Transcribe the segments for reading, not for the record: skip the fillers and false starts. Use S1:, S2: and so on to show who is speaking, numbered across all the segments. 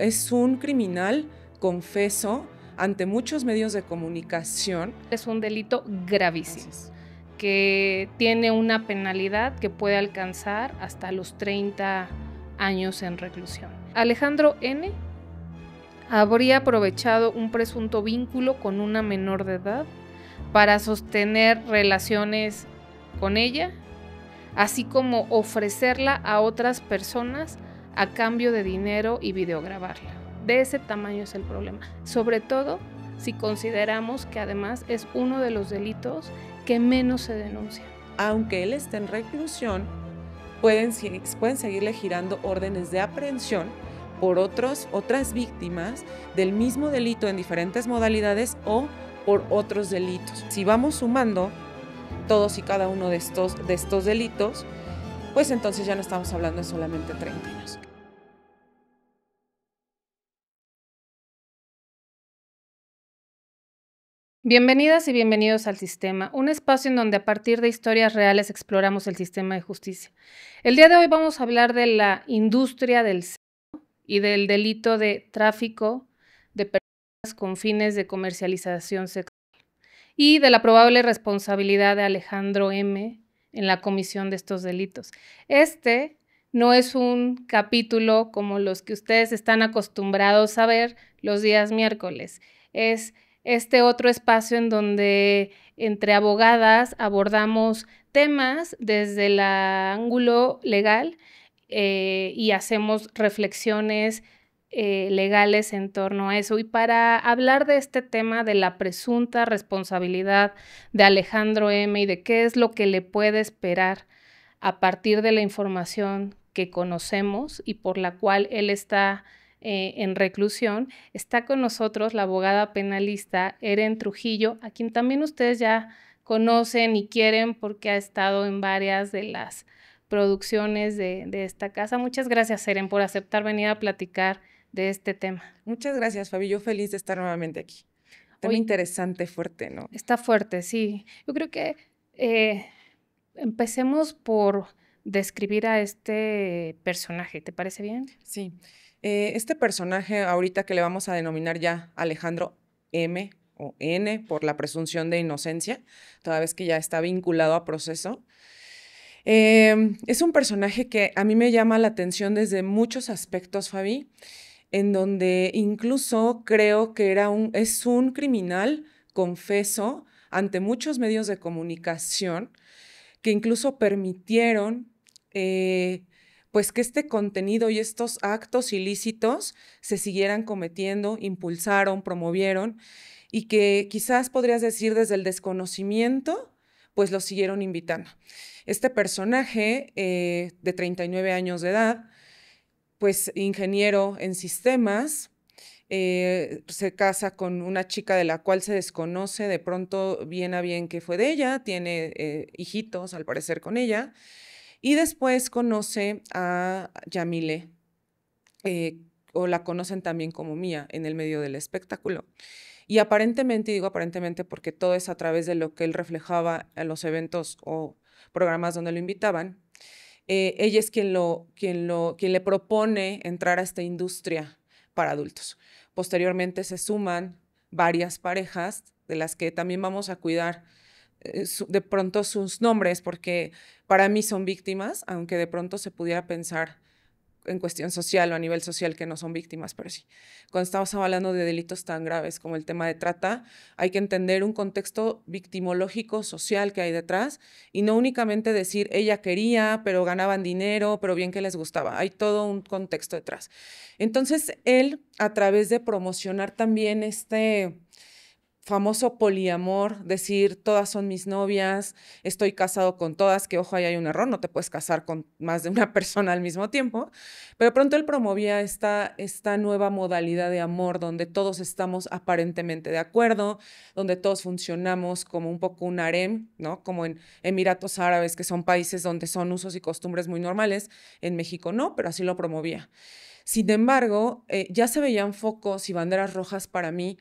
S1: es un criminal, confeso, ante muchos medios de comunicación.
S2: Es un delito gravísimo, que tiene una penalidad que puede alcanzar hasta los 30 años en reclusión. Alejandro N. habría aprovechado un presunto vínculo con una menor de edad para sostener relaciones con ella, así como ofrecerla a otras personas a cambio de dinero y videograbarla. De ese tamaño es el problema, sobre todo si consideramos que además es uno de los delitos que menos se denuncian.
S1: Aunque él esté en reclusión, pueden seguirle girando órdenes de aprehensión por otras víctimas del mismo delito en diferentes modalidades o por otros delitos. Si vamos sumando todos y cada uno de estos delitos, pues entonces ya no estamos hablando de solamente 30 años.
S2: Bienvenidas y bienvenidos al Sistema, un espacio en donde a partir de historias reales exploramos el sistema de justicia. El día de hoy vamos a hablar de la industria del sexo y del delito de tráfico de personas con fines de comercialización sexual y de la probable responsabilidad de Alejandro M. en la comisión de estos delitos. Este no es un capítulo como los que ustedes están acostumbrados a ver los días miércoles, es este otro espacio en donde entre abogadas abordamos temas desde el ángulo legal y hacemos reflexiones legales en torno a eso. Y para hablar de este tema de la presunta responsabilidad de Alejandro M. y de qué es lo que le puede esperar a partir de la información que conocemos y por la cual él está en reclusión, está con nosotros la abogada penalista Eren Trujillo, a quien también ustedes ya conocen y quieren porque ha estado en varias de las producciones de esta casa. Muchas gracias, Eren, por aceptar venir a platicar de este tema.
S1: Muchas gracias, Fabi. Yo feliz de estar nuevamente aquí. Tema interesante, fuerte, ¿no?
S2: Está fuerte, sí. Yo creo que empecemos por describir a este personaje. ¿Te parece bien?
S1: Sí. Este personaje, ahorita que le vamos a denominar ya Alejandro M. o N. por la presunción de inocencia, toda vez que ya está vinculado a proceso. Es un personaje que a mí me llama la atención desde muchos aspectos, Fabi, en donde incluso creo que es un criminal, confeso, ante muchos medios de comunicación, que incluso permitieron pues que este contenido y estos actos ilícitos se siguieran cometiendo, impulsaron, promovieron, y que quizás podrías decir desde el desconocimiento, pues lo siguieron invitando. Este personaje de 39 años de edad, pues ingeniero en sistemas, se casa con una chica de la cual se desconoce de pronto bien a bien que fue de ella, tiene hijitos al parecer con ella, y después conoce a Yamile, o la conocen también como Mía en el medio del espectáculo. Y aparentemente, y digo aparentemente porque todo es a través de lo que él reflejaba en los eventos o programas donde lo invitaban, ella es quien le propone entrar a esta industria para adultos. Posteriormente se suman varias parejas de las que también vamos a cuidar de pronto sus nombres, porque para mí son víctimas, aunque de pronto se pudiera pensar en cuestión social o a nivel social que no son víctimas, pero sí. Cuando estamos hablando de delitos tan graves como el tema de trata, hay que entender un contexto victimológico social que hay detrás y no únicamente decir ella quería, pero ganaban dinero, pero bien que les gustaba. Hay todo un contexto detrás. Entonces, él, a través de promocionar también este famoso poliamor, decir todas son mis novias, estoy casado con todas, que ojo, ahí hay un error, no te puedes casar con más de una persona al mismo tiempo, pero pronto él promovía esta nueva modalidad de amor donde todos estamos aparentemente de acuerdo, donde todos funcionamos como un poco un harem, ¿no? Como en Emiratos Árabes, que son países donde son usos y costumbres muy normales, en México no, pero así lo promovía. Sin embargo, ya se veían focos y banderas rojas para mí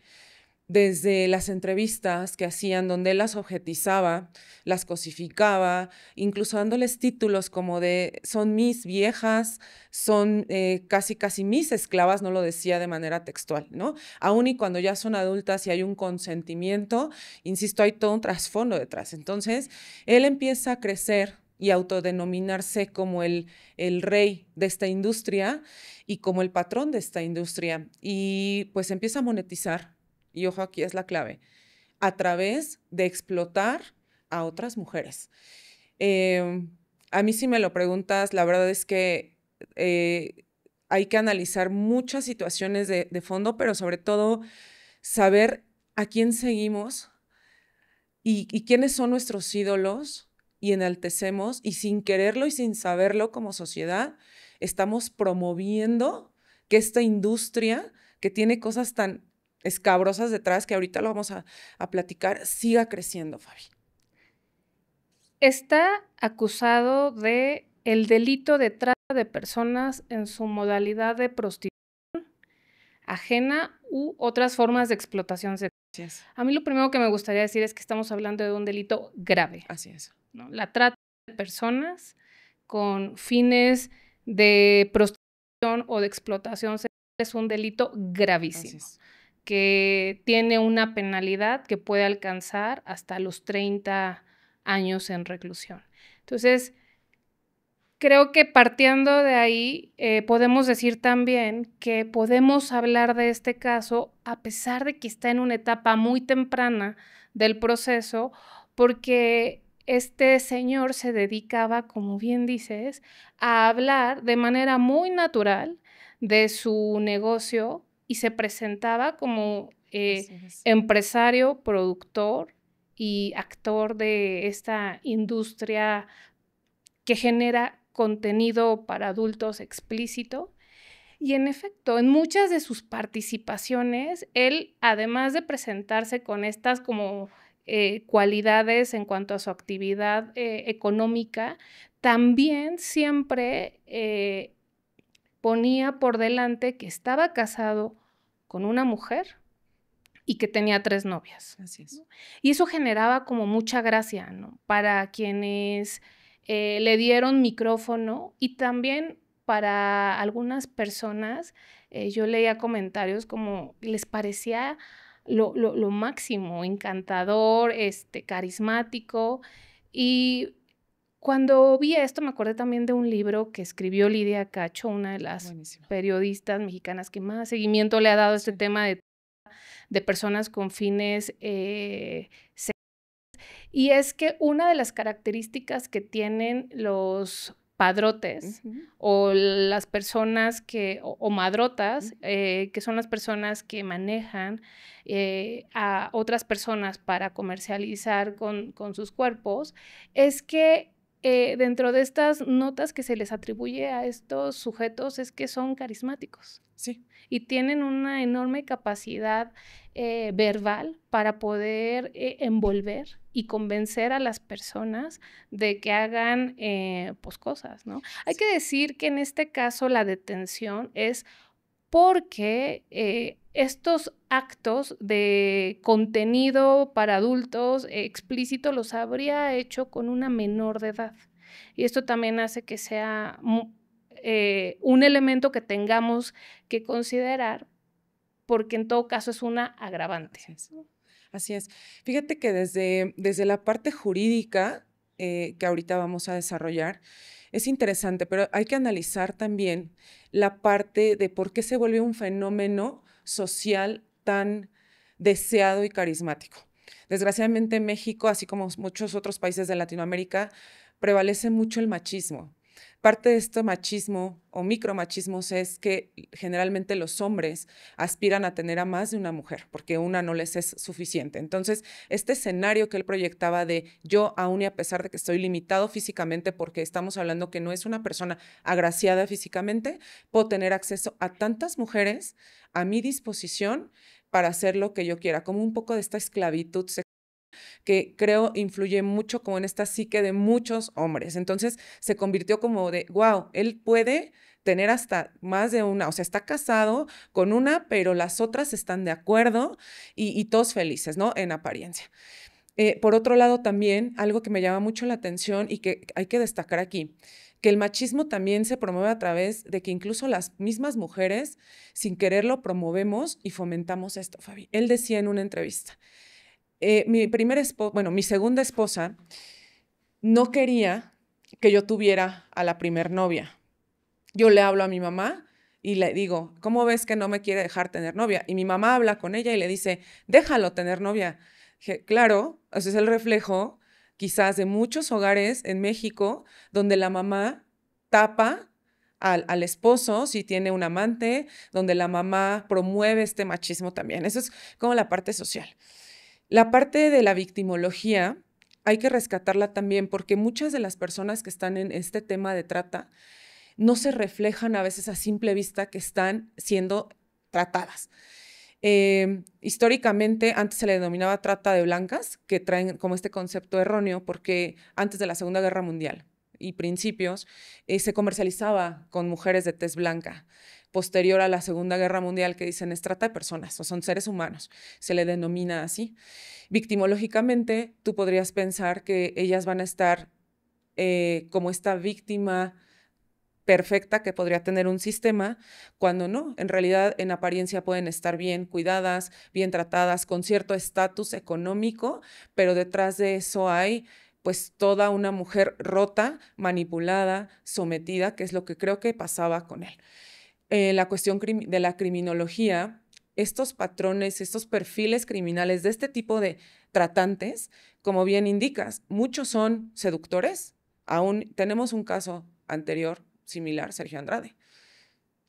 S1: desde las entrevistas que hacían donde él las objetizaba, las cosificaba, incluso dándoles títulos como de son mis viejas, son casi mis esclavas, no lo decía de manera textual, ¿no? Aún y cuando ya son adultas y hay un consentimiento, insisto, hay todo un trasfondo detrás. Entonces, él empieza a crecer y autodenominarse como el rey de esta industria y como el patrón de esta industria. Y pues empieza a monetizar, y ojo, aquí es la clave, a través de explotar a otras mujeres. A mí si me lo preguntas, la verdad es que hay que analizar muchas situaciones de fondo, pero sobre todo saber a quién seguimos y quiénes son nuestros ídolos y enaltecemos, y sin quererlo y sin saberlo como sociedad, estamos promoviendo que esta industria, que tiene cosas tan escabrosas detrás, que ahorita lo vamos a platicar, siga creciendo, Fabi.
S2: Está acusado de el delito de trata de personas en su modalidad de prostitución ajena u otras formas de explotación sexual.
S1: Así es.
S2: A mí lo primero que me gustaría decir es que estamos hablando de un delito grave.
S1: Así es.
S2: ¿No? La trata de personas con fines de prostitución o de explotación sexual es un delito gravísimo, que tiene una penalidad que puede alcanzar hasta los 30 años en reclusión. Entonces, creo que partiendo de ahí, podemos decir también que podemos hablar de este caso a pesar de que está en una etapa muy temprana del proceso, porque este señor se dedicaba, como bien dices, a hablar de manera muy natural de su negocio y se presentaba como empresario, productor y actor de esta industria que genera contenido para adultos explícito. Y en efecto, en muchas de sus participaciones, él, además de presentarse con estas como cualidades en cuanto a su actividad económica, también siempre ponía por delante que estaba casado con una mujer y que tenía 3 novias.
S1: Así es.
S2: ¿No? Y eso generaba como mucha gracia, ¿no? Para quienes le dieron micrófono y también para algunas personas, yo leía comentarios como les parecía lo máximo, encantador, carismático. Y cuando vi esto me acordé también de un libro que escribió Lidia Cacho, una de las periodistas mexicanas que más seguimiento le ha dado a este tema de personas con fines sexuales. Y es que una de las características que tienen los padrotes o las personas o madrotas, que son las personas que manejan a otras personas para comercializar con sus cuerpos, es que dentro de estas notas que se les atribuye a estos sujetos es que son carismáticos.
S1: Sí.
S2: Y tienen una enorme capacidad verbal para poder envolver y convencer a las personas de que hagan pues cosas, ¿no? Hay que decir que en este caso la detención es porque estos actos de contenido para adultos explícito los habría hecho con una menor de edad. Y esto también hace que sea un elemento que tengamos que considerar, porque en todo caso es una agravante.
S1: Así es. Fíjate que desde la parte jurídica que ahorita vamos a desarrollar, es interesante, pero hay que analizar también la parte de por qué se vuelve un fenómeno social tan deseado y carismático. Desgraciadamente en México, así como muchos otros países de Latinoamérica, prevalece mucho el machismo. Parte de este machismo o micromachismos es que generalmente los hombres aspiran a tener a más de una mujer porque una no les es suficiente. Entonces, este escenario que él proyectaba de yo, aún y a pesar de que estoy limitado físicamente, porque estamos hablando que no es una persona agraciada físicamente, puedo tener acceso a tantas mujeres a mi disposición para hacer lo que yo quiera, como un poco de esta esclavitud sexual que creo influye mucho como en esta psique de muchos hombres. Entonces se convirtió como de, wow, él puede tener hasta más de una, o sea, está casado con una, pero las otras están de acuerdo y todos felices, ¿no? En apariencia. Por otro lado, también algo que me llama mucho la atención y que hay que destacar aquí, que el machismo también se promueve a través de que incluso las mismas mujeres, sin quererlo, promovemos y fomentamos esto, Fabi. Él decía en una entrevista, mi segunda esposa no quería que yo tuviera a la primer novia. Yo le hablo a mi mamá y le digo, ¿cómo ves que no me quiere dejar tener novia? Y mi mamá habla con ella y le dice, déjalo tener novia. Dije, claro, ese es el reflejo quizás de muchos hogares en México donde la mamá tapa al esposo si tiene un amante, donde la mamá promueve este machismo también. Eso es como la parte social. La parte de la victimología hay que rescatarla también porque muchas de las personas que están en este tema de trata no se reflejan a veces a simple vista que están siendo tratadas. Históricamente, antes se le denominaba trata de blancas, que traen como este concepto erróneo, porque antes de la Segunda Guerra Mundial y principios, se comercializaba con mujeres de tez blanca. Posterior a la Segunda Guerra Mundial, que dicen es trata de personas, o son seres humanos, se le denomina así. Victimológicamente, tú podrías pensar que ellas van a estar como esta víctima perfecta que podría tener un sistema, cuando no, en realidad en apariencia pueden estar bien cuidadas, bien tratadas, con cierto estatus económico, pero detrás de eso hay pues toda una mujer rota, manipulada, sometida, que es lo que creo que pasaba con él. La cuestión de la criminología, estos patrones, estos perfiles criminales de este tipo de tratantes, como bien indicas, muchos son seductores. Aún tenemos un caso anterior similar, Sergio Andrade.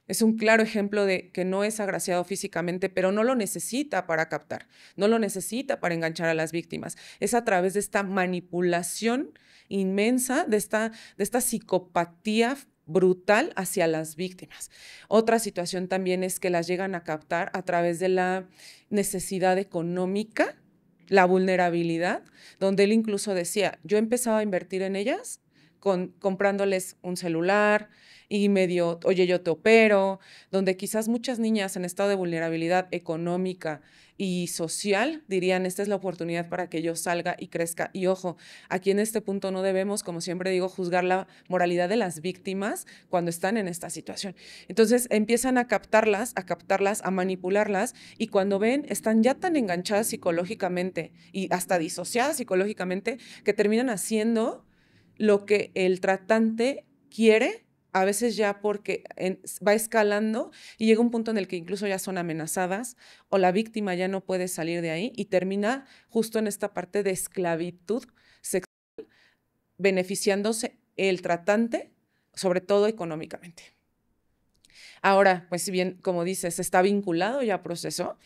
S1: Es un claro ejemplo de que no es agraciado físicamente, pero no lo necesita para captar, no lo necesita para enganchar a las víctimas. Es a través de esta manipulación inmensa, de esta psicopatía brutal hacia las víctimas. Otra situación también es que las llegan a captar a través de la necesidad económica, la vulnerabilidad, donde él incluso decía, yo empezaba a invertir en ellas comprándoles un celular y medio, oye, yo te opero, donde quizás muchas niñas en estado de vulnerabilidad económica y social dirían, esta es la oportunidad para que yo salga y crezca. Y ojo, aquí en este punto no debemos, como siempre digo, juzgar la moralidad de las víctimas cuando están en esta situación. Entonces empiezan a captarlas, a manipularlas, y cuando ven, están ya tan enganchadas psicológicamente y hasta disociadas psicológicamente que terminan haciendo lo que el tratante quiere, a veces ya porque va escalando y llega un punto en el que incluso ya son amenazadas o la víctima ya no puede salir de ahí y termina justo en esta parte de esclavitud sexual, beneficiándose el tratante, sobre todo económicamente. Ahora, pues si bien, como dices, está vinculado ya a proceso,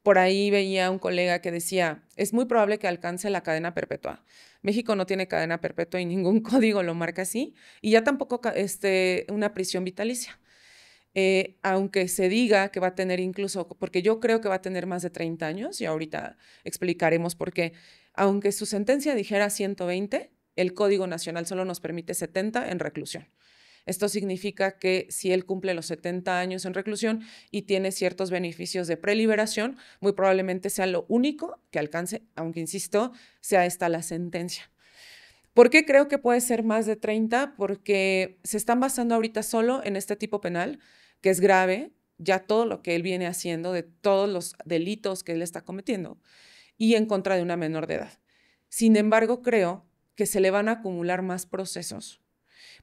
S1: por ahí veía un colega que decía, es muy probable que alcance la cadena perpetua. México no tiene cadena perpetua y ningún código lo marca así, y ya tampoco una prisión vitalicia. Aunque se diga que va a tener incluso, porque yo creo que va a tener más de 30 años, y ahorita explicaremos por qué, aunque su sentencia dijera 120, el Código Nacional solo nos permite 70 en reclusión. Esto significa que si él cumple los 70 años en reclusión y tiene ciertos beneficios de preliberación, muy probablemente sea lo único que alcance, aunque insisto, sea esta la sentencia. ¿Por qué creo que puede ser más de 30? Porque se están basando ahorita solo en este tipo penal, que es grave, ya todo lo que él viene haciendo, de todos los delitos que él está cometiendo, y en contra de una menor de edad. Sin embargo, creo que se le van a acumular más procesos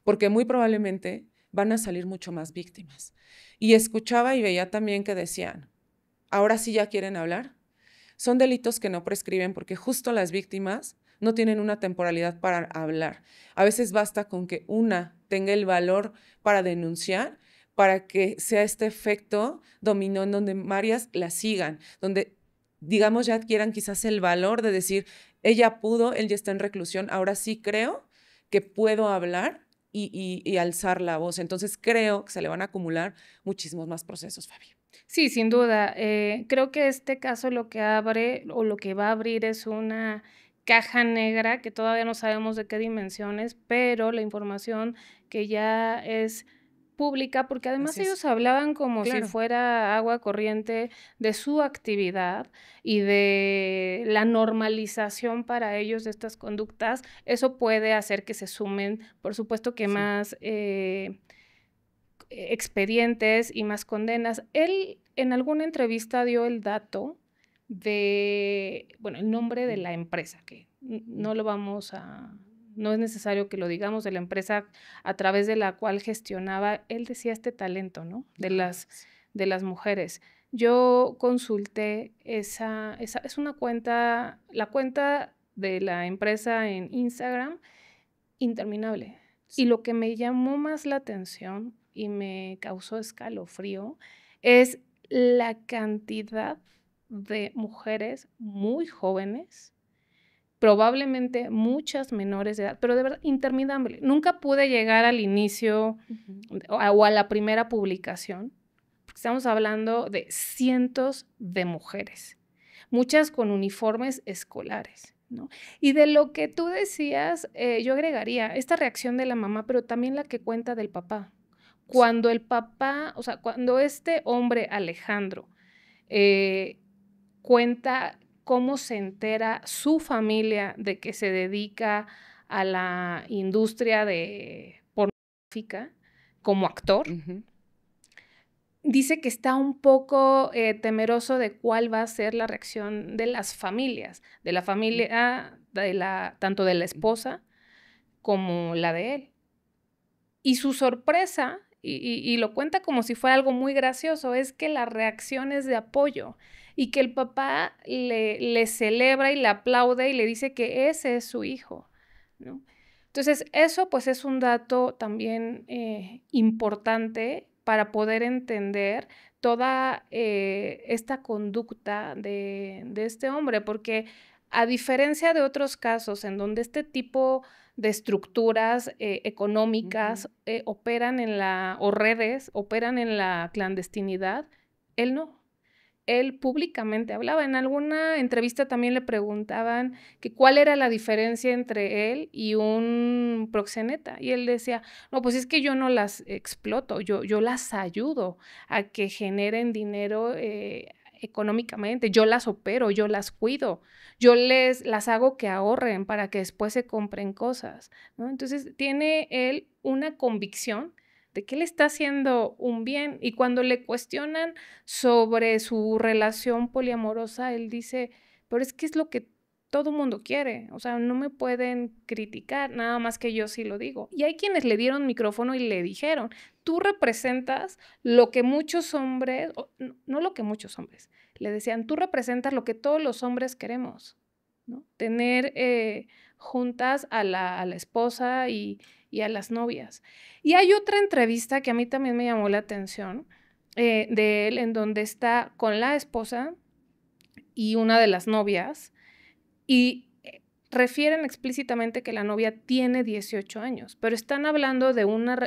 S1: porque muy probablemente van a salir mucho más víctimas. Y escuchaba y veía también que decían, ahora sí ya quieren hablar. Son delitos que no prescriben porque justo las víctimas no tienen una temporalidad para hablar. A veces basta con que una tenga el valor para denunciar, para que sea este efecto dominó en donde varias la sigan, donde digamos ya adquieran quizás el valor de decir, ella pudo, él ya está en reclusión, ahora sí creo que puedo hablar y alzar la voz. Entonces creo que se le van a acumular muchísimos más procesos, Fabi.
S2: Sí, sin duda. Creo que este caso lo que abre o lo que va a abrir es una caja negra que todavía no sabemos de qué dimensiones, pero la información que ya es pública, porque además
S1: Así es.
S2: ellos hablaban como si
S1: Claro.
S2: fuera agua corriente de su actividad y de la normalización para ellos de estas conductas. Eso puede hacer que se sumen, por supuesto que
S1: Sí.
S2: más expedientes y más condenas. Él en alguna entrevista dio el dato de, bueno, el nombre de la empresa, que no lo vamos a, no es necesario que lo digamos, de la empresa a través de la cual gestionaba, él decía este talento, ¿no? De las mujeres. Yo consulté esa, es una cuenta, la cuenta de la empresa en Instagram, interminable. Y lo que me llamó más la atención y me causó escalofrío es la cantidad de mujeres muy jóvenes, probablemente muchas menores de edad, pero de verdad interminable. Nunca pude llegar al inicio o a la primera publicación, porque estamos hablando de cientos de mujeres, muchas con uniformes escolares, ¿no? Y de lo que tú decías, yo agregaría esta reacción de la mamá, pero también la que cuenta del papá. Cuando el papá, o sea, cuando este hombre, Alejandro, cuenta cómo se entera su familia de que se dedica a la industria de pornográfica como actor, dice que está un poco temeroso de cuál va a ser la reacción de las familias, de la familia, tanto de la esposa como la de él. Y su sorpresa, y lo cuenta como si fuera algo muy gracioso, es que la reacción es de apoyo y que el papá le celebra y le aplaude y le dice que ese es su hijo, ¿no? Entonces, eso pues es un dato también importante para poder entender toda esta conducta de este hombre, porque a diferencia de otros casos en donde este tipo de estructuras económicas operan o redes operan en la clandestinidad, él no. Él públicamente hablaba. En alguna entrevista también le preguntaban que cuál era la diferencia entre él y un proxeneta. Y él decía, no, pues es que yo no las exploto, yo las ayudo a que generen dinero económicamente, yo las opero, yo las cuido, yo las hago que ahorren para que después se compren cosas, ¿no? Entonces tiene él una convicción de que él está haciendo un bien, y cuando le cuestionan sobre su relación poliamorosa, él dice, pero es que es lo que todo mundo quiere, o sea, no me pueden criticar, nada más que yo sí lo digo. Y hay quienes le dieron micrófono y le dijeron, tú representas lo que muchos hombres, no lo que muchos hombres, le decían, tú representas lo que todos los hombres queremos, ¿no? Tener juntas a la esposa y a las novias. Y hay otra entrevista que a mí también me llamó la atención, de él, en donde está con la esposa y una de las novias, y refieren explícitamente que la novia tiene 18 años, pero están hablando de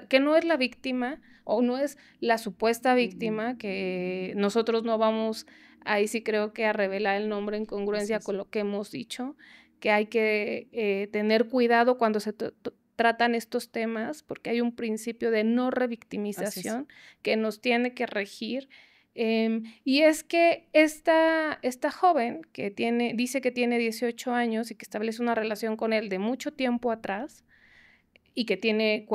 S2: que no es la víctima o no es la supuesta víctima, que nosotros no vamos, ahí sí creo que a revelar el nombre en congruencia con lo que hemos dicho, que hay que tener cuidado cuando se tratan estos temas, porque hay un principio de no revictimización que nos tiene que regir. Y es que esta joven que dice que tiene 18 años y que establece una relación con él de mucho tiempo atrás y que tiene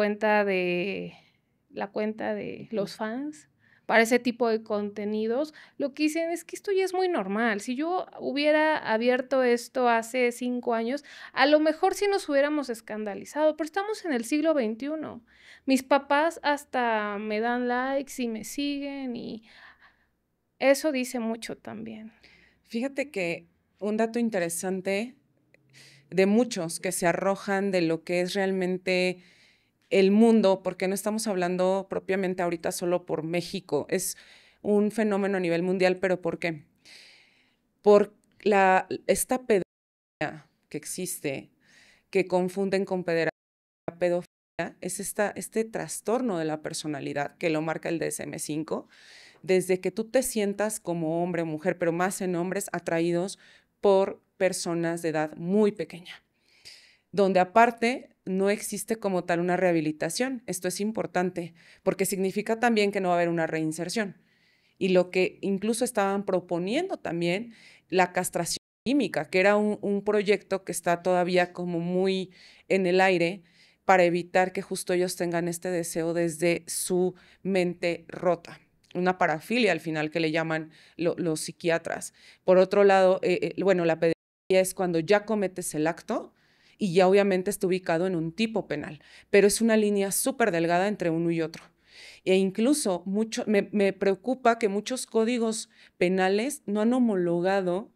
S2: la cuenta de los fans para ese tipo de contenidos, lo que dicen es que esto ya es muy normal. Si yo hubiera abierto esto hace 5 años, a lo mejor sí nos hubiéramos escandalizado, pero estamos en el siglo XXI. Mis papás hasta me dan likes y me siguen, y eso dice mucho también.
S1: Fíjate que un dato interesante de muchos que se arrojan de lo que es realmente el mundo, porque no estamos hablando propiamente ahorita solo por México, es un fenómeno a nivel mundial, pero ¿por qué? Por esta pedofilia que existe, que confunden con pederastia. La pedofilia es este trastorno de la personalidad que lo marca el DSM-5, desde que tú te sientas como hombre o mujer, pero más en hombres atraídos por personas de edad muy pequeña, donde aparte no existe como tal una rehabilitación. Esto es importante porque significa también que no va a haber una reinserción. Y lo que incluso estaban proponiendo también, la castración química, que era un proyecto que está todavía como muy en el aire para evitar que justo ellos tengan este deseo desde su mente rota. Una parafilia al final que le llaman los psiquiatras. Por otro lado, bueno, la pederastia es cuando ya cometes el acto y ya obviamente está ubicado en un tipo penal, pero es una línea súper delgada entre uno y otro. E incluso me preocupa que muchos códigos penales no han homologado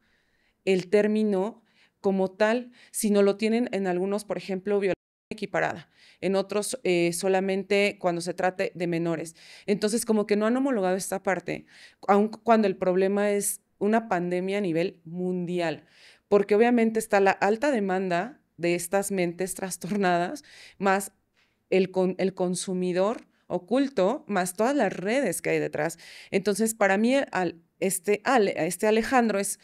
S1: el término como tal, sino lo tienen en algunos, por ejemplo, violencia equiparada, en otros solamente cuando se trate de menores. Entonces, como que no han homologado esta parte, aun cuando el problema es una pandemia a nivel mundial, porque obviamente está la alta demanda de estas mentes trastornadas, más el consumidor oculto, más todas las redes que hay detrás. Entonces, para mí, este Alejandro es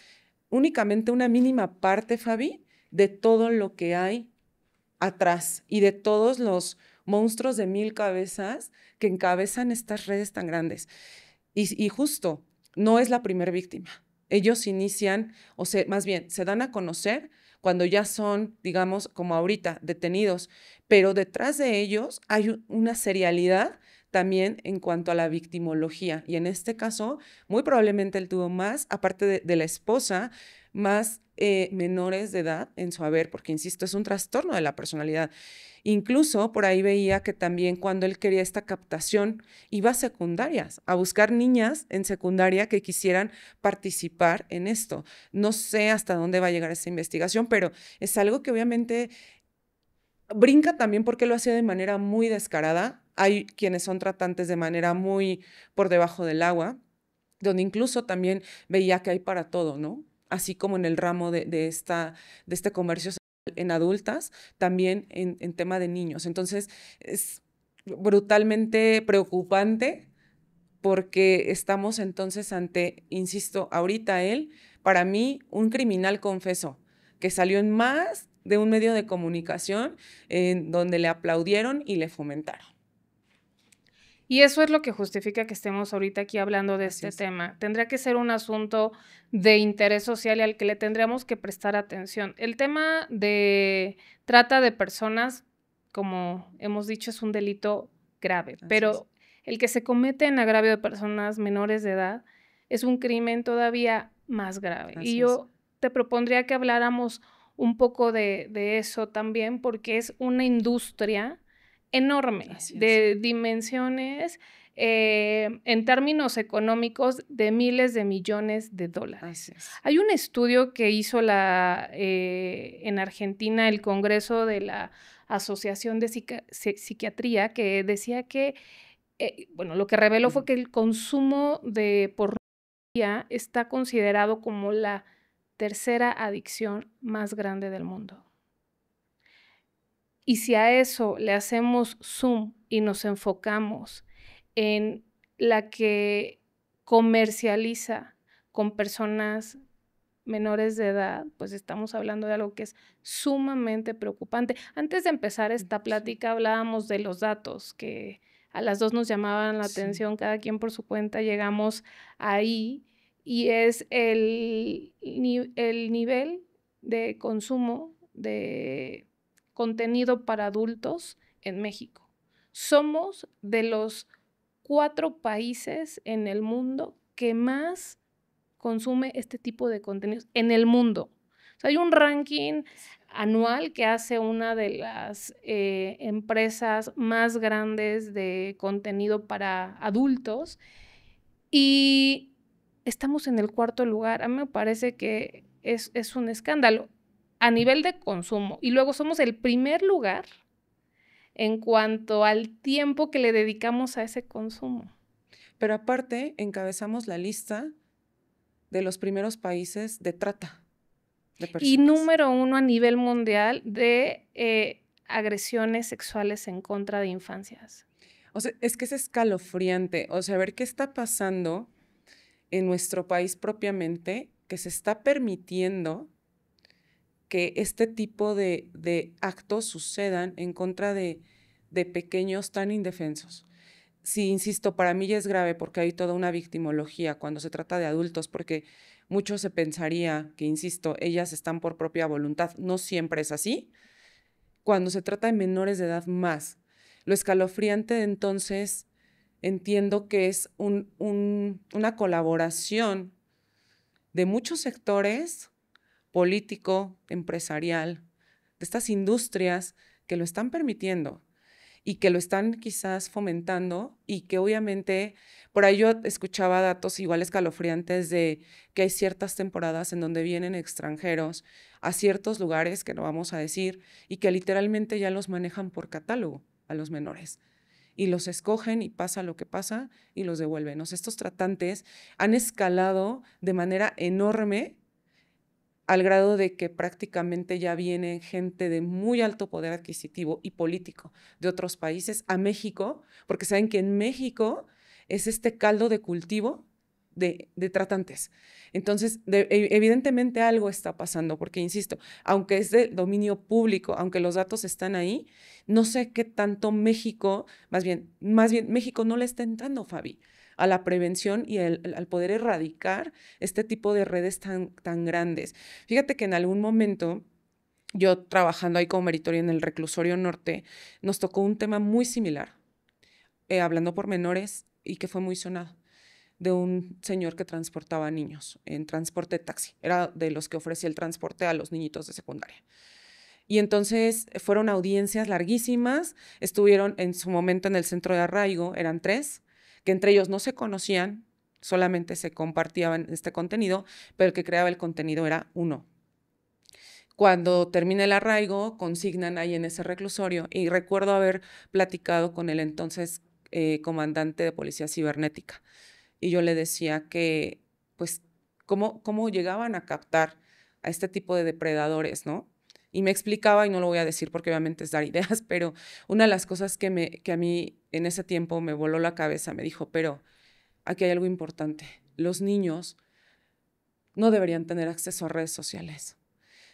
S1: únicamente una mínima parte, Fabi, de todo lo que hay atrás y de todos los monstruos de 1000 cabezas que encabezan estas redes tan grandes. Y justo, no es la primera víctima. Ellos inician, o sea, más bien, se dan a conocer cuando ya son, digamos, como ahorita, detenidos, pero detrás de ellos hay una serialidad también en cuanto a la victimología. Y en este caso, muy probablemente él tuvo más, aparte de la esposa, más menores de edad en su haber, porque, insisto, es un trastorno de la personalidad. Incluso por ahí veía que también cuando él quería esta captación, iba a secundarias, a buscar niñas en secundaria que quisieran participar en esto. No sé hasta dónde va a llegar esta investigación, pero es algo que obviamente brinca también porque lo hacía de manera muy descarada. Hay quienes son tratantes de manera muy por debajo del agua, donde incluso también veía que hay para todo, ¿no? Así como en el ramo de este comercio en adultas, también en tema de niños. Entonces, es brutalmente preocupante porque estamos entonces ante, insisto, ahorita él, para mí, un criminal confeso, que salió en más de un medio de comunicación en donde le aplaudieron y le fomentaron.
S2: Y eso es lo que justifica que estemos ahorita aquí hablando de
S1: Así
S2: este
S1: es.
S2: tema. Tendría que ser un asunto de interés social y al que le tendríamos que prestar atención. El tema de trata de personas, como hemos dicho, es un delito grave,
S1: Así es.
S2: pero el que se comete en agravio de personas menores de edad es un crimen todavía más grave.
S1: Así
S2: Y
S1: es.
S2: yo te propondría que habláramos un poco de eso también, porque es una industria enorme,
S1: Así es.
S2: de dimensiones, en términos económicos, de miles de millones de dólares.
S1: Así es.
S2: Hay un estudio que hizo en Argentina el Congreso de la Asociación de Psiquiatría que decía que, bueno, lo que reveló fue que el consumo de pornografía está considerado como la tercera adicción más grande del mundo. Y si a eso le hacemos zoom y nos enfocamos en la que comercializa con personas menores de edad, pues estamos hablando de algo que es sumamente preocupante. Antes de empezar esta plática hablábamos de los datos que a las dos nos llamaban la
S1: Sí.
S2: atención, cada quien por su cuenta llegamos ahí y es el nivel de consumo de contenido para adultos en México. Somos de los 4 países en el mundo que más consume este tipo de contenidos en el mundo. O sea, hay un ranking anual que hace una de las empresas más grandes de contenido para adultos y estamos en el 4.º lugar. A mí me parece que es un escándalo a nivel de consumo. Y luego somos el primer lugar en cuanto al tiempo que le dedicamos a ese consumo.
S1: Pero aparte, encabezamos la lista de los primeros países de trata de personas.
S2: Y número 1 a nivel mundial de agresiones sexuales en contra de infancias.
S1: O sea, es que es escalofriante. O sea, ver qué está pasando en nuestro país propiamente, que se está permitiendo que este tipo de actos sucedan en contra de pequeños tan indefensos. Sí, insisto, para mí ya es grave porque hay toda una victimología cuando se trata de adultos, porque mucho se pensaría que, insisto, ellas están por propia voluntad. No siempre es así. Cuando se trata de menores de edad más. Lo escalofriante, entonces, entiendo que es una colaboración de muchos sectores, político, empresarial, de estas industrias que lo están permitiendo y que lo están quizás fomentando y que obviamente, por ahí yo escuchaba datos igual escalofriantes de que hay ciertas temporadas en donde vienen extranjeros a ciertos lugares, que no vamos a decir, y que literalmente ya los manejan por catálogo a los menores. Y los escogen y pasa lo que pasa y los devuelven. O sea, estos tratantes han escalado de manera enorme al grado de que prácticamente ya viene gente de muy alto poder adquisitivo y político de otros países a México, porque saben que en México es este caldo de cultivo de tratantes. Entonces, evidentemente algo está pasando, porque, insisto, aunque es de dominio público, aunque los datos están ahí, no sé qué tanto México, más bien México no le está entrando, Fabi, a la prevención y al poder erradicar este tipo de redes tan grandes. Fíjate que en algún momento, yo trabajando ahí como meritorio en el reclusorio norte, nos tocó un tema muy similar, hablando por menores y que fue muy sonado, de un señor que transportaba niños en transporte de taxi. Era de los que ofrecía el transporte a los niñitos de secundaria. Y entonces fueron audiencias larguísimas, estuvieron en su momento en el centro de arraigo, eran 3, que entre ellos no se conocían, solamente se compartían este contenido, pero el que creaba el contenido era uno. Cuando termina el arraigo, consignan ahí en ese reclusorio, y recuerdo haber platicado con el entonces comandante de Policía Cibernética, y yo le decía que, pues, cómo llegaban a captar a este tipo de depredadores, ¿no? Y me explicaba, y no lo voy a decir porque obviamente es dar ideas, pero una de las cosas que a mí en ese tiempo me voló la cabeza, me dijo, pero aquí hay algo importante, los niños no deberían tener acceso a redes sociales,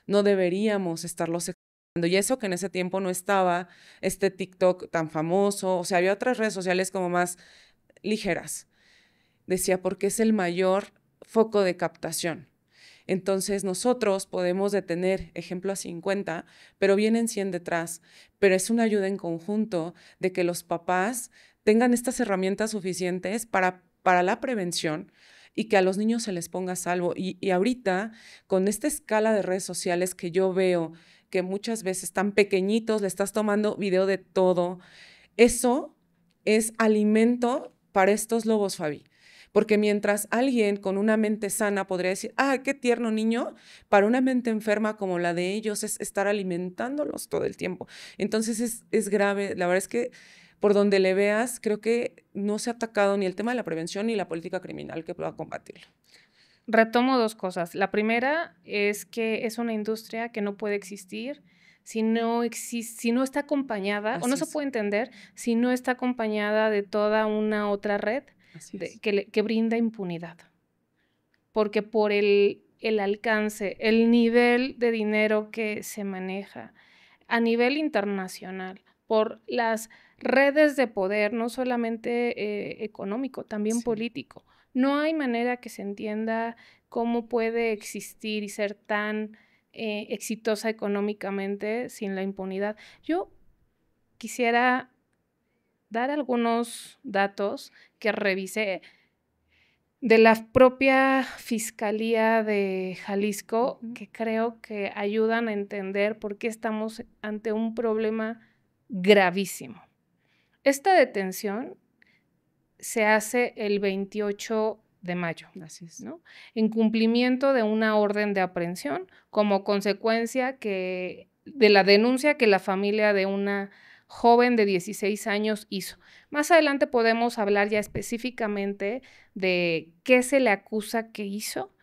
S1: no deberíamos estarlos explorando. Y eso que en ese tiempo no estaba este TikTok tan famoso, o sea, había otras redes sociales como más ligeras. Decía, porque es el mayor foco de captación. Entonces nosotros podemos detener, ejemplo, a 50, pero vienen 100 detrás. Pero es una ayuda en conjunto de que los papás tengan estas herramientas suficientes para la prevención y que a los niños se les ponga a salvo. Y ahorita, con esta escala de redes sociales que yo veo, que muchas veces están pequeñitos, le estás tomando video de todo, eso es alimento para estos lobos, Fabi. Porque mientras alguien con una mente sana podría decir, ah, qué tierno niño, para una mente enferma como la de ellos es estar alimentándolos todo el tiempo. Entonces es grave. La verdad es que por donde le veas, creo que no se ha atacado ni el tema de la prevención ni la política criminal que pueda combatirlo.
S2: Retomo 2 cosas. La primera es que es una industria que no puede existir si no está acompañada, o no se puede entender si no está acompañada de toda una otra red que brinda impunidad. Porque por el alcance, el nivel de dinero que se maneja a nivel internacional, por las redes de poder, no solamente económico, también político. No hay manera que se entienda cómo puede existir y ser tan exitosa económicamente sin la impunidad. Yo quisiera dar algunos datos que revisé de la propia Fiscalía de Jalisco, que creo que ayudan a entender por qué estamos ante un problema gravísimo. Esta detención se hace el 28 de mayo, ¿no? En cumplimiento de una orden de aprehensión como consecuencia de la denuncia que la familia de una joven de 16 años hizo. Más adelante podemos hablar ya específicamente de qué se le acusa que hizo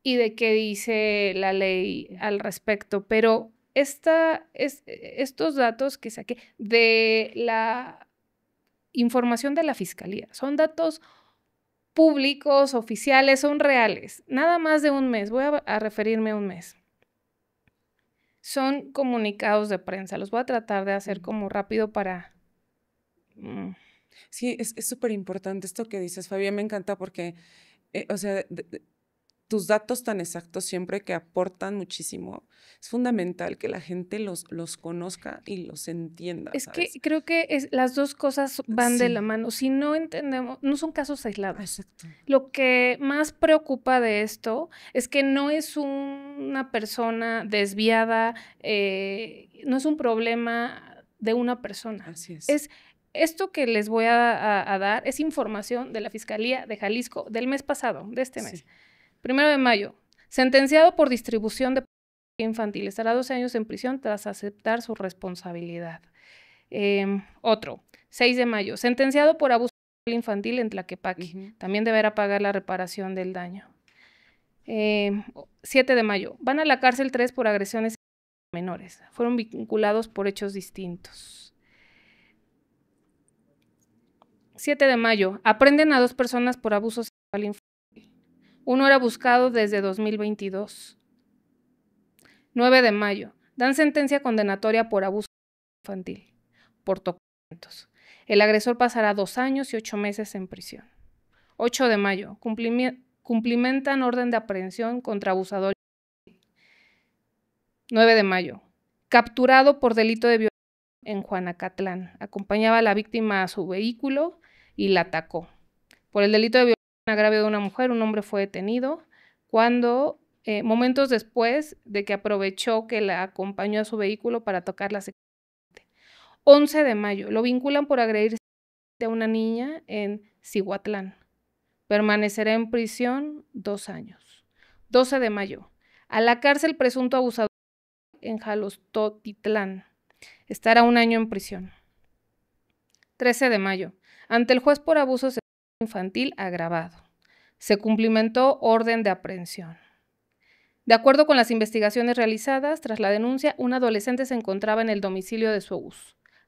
S2: y de qué dice la ley al respecto, pero estos datos que saqué de la información de la Fiscalía son datos públicos, oficiales, son reales, nada más de un mes, voy a referirme a un mes. son comunicados de prensa. Los voy a tratar de hacer como rápido para...
S1: Sí, es súper importante esto que dices, Fabián, me encanta porque, o sea, tus datos tan exactos siempre que aportan muchísimo, es fundamental que la gente los conozca y los entienda,
S2: Es que
S1: ¿sabes?
S2: creo que las dos cosas van de la
S1: Sí,
S2: mano. Si no entendemos, no son casos aislados.
S1: exacto.
S2: Lo que más preocupa de esto es que no es una persona desviada, no es un problema de una persona.
S1: Así es.
S2: Es esto que les voy a dar es información de la Fiscalía de Jalisco del mes pasado, de este mes.
S1: Sí.
S2: 1 de mayo, sentenciado por distribución de pornografía infantil, estará 12 años en prisión tras aceptar su responsabilidad. Otro, 6 de mayo, sentenciado por abuso infantil en Tlaquepaque, también deberá pagar la reparación del daño. 7 de mayo, van a la cárcel 3 por agresiones a menores, fueron vinculados por hechos distintos. 7 de mayo, aprenden a 2 personas por abuso sexual infantil. Uno era buscado desde 2022. 9 de mayo, dan sentencia condenatoria por abuso infantil, por tocamientos. El agresor pasará 2 años y 8 meses en prisión. 8 de mayo, cumplimentan orden de aprehensión contra abusador. 9 de mayo, capturado por delito de violencia en Juanacatlán. Acompañaba a la víctima a su vehículo y la atacó. Por el delito de violencia en agravio de una mujer, un hombre fue detenido cuando, momentos después de que aprovechó que la acompañó a su vehículo para tocarla sexualmente. 11 de mayo, lo vinculan por agredir a una niña en Cihuatlán. Permanecerá en prisión 2 años. 12 de mayo, a la cárcel presunto abusador en Jalostotitlán. Estará 1 año en prisión. 13 de mayo, ante el juez por abuso sexual infantil agravado. Se cumplimentó orden de aprehensión. De acuerdo con las investigaciones realizadas, tras la denuncia, un adolescente se encontraba en el domicilio de su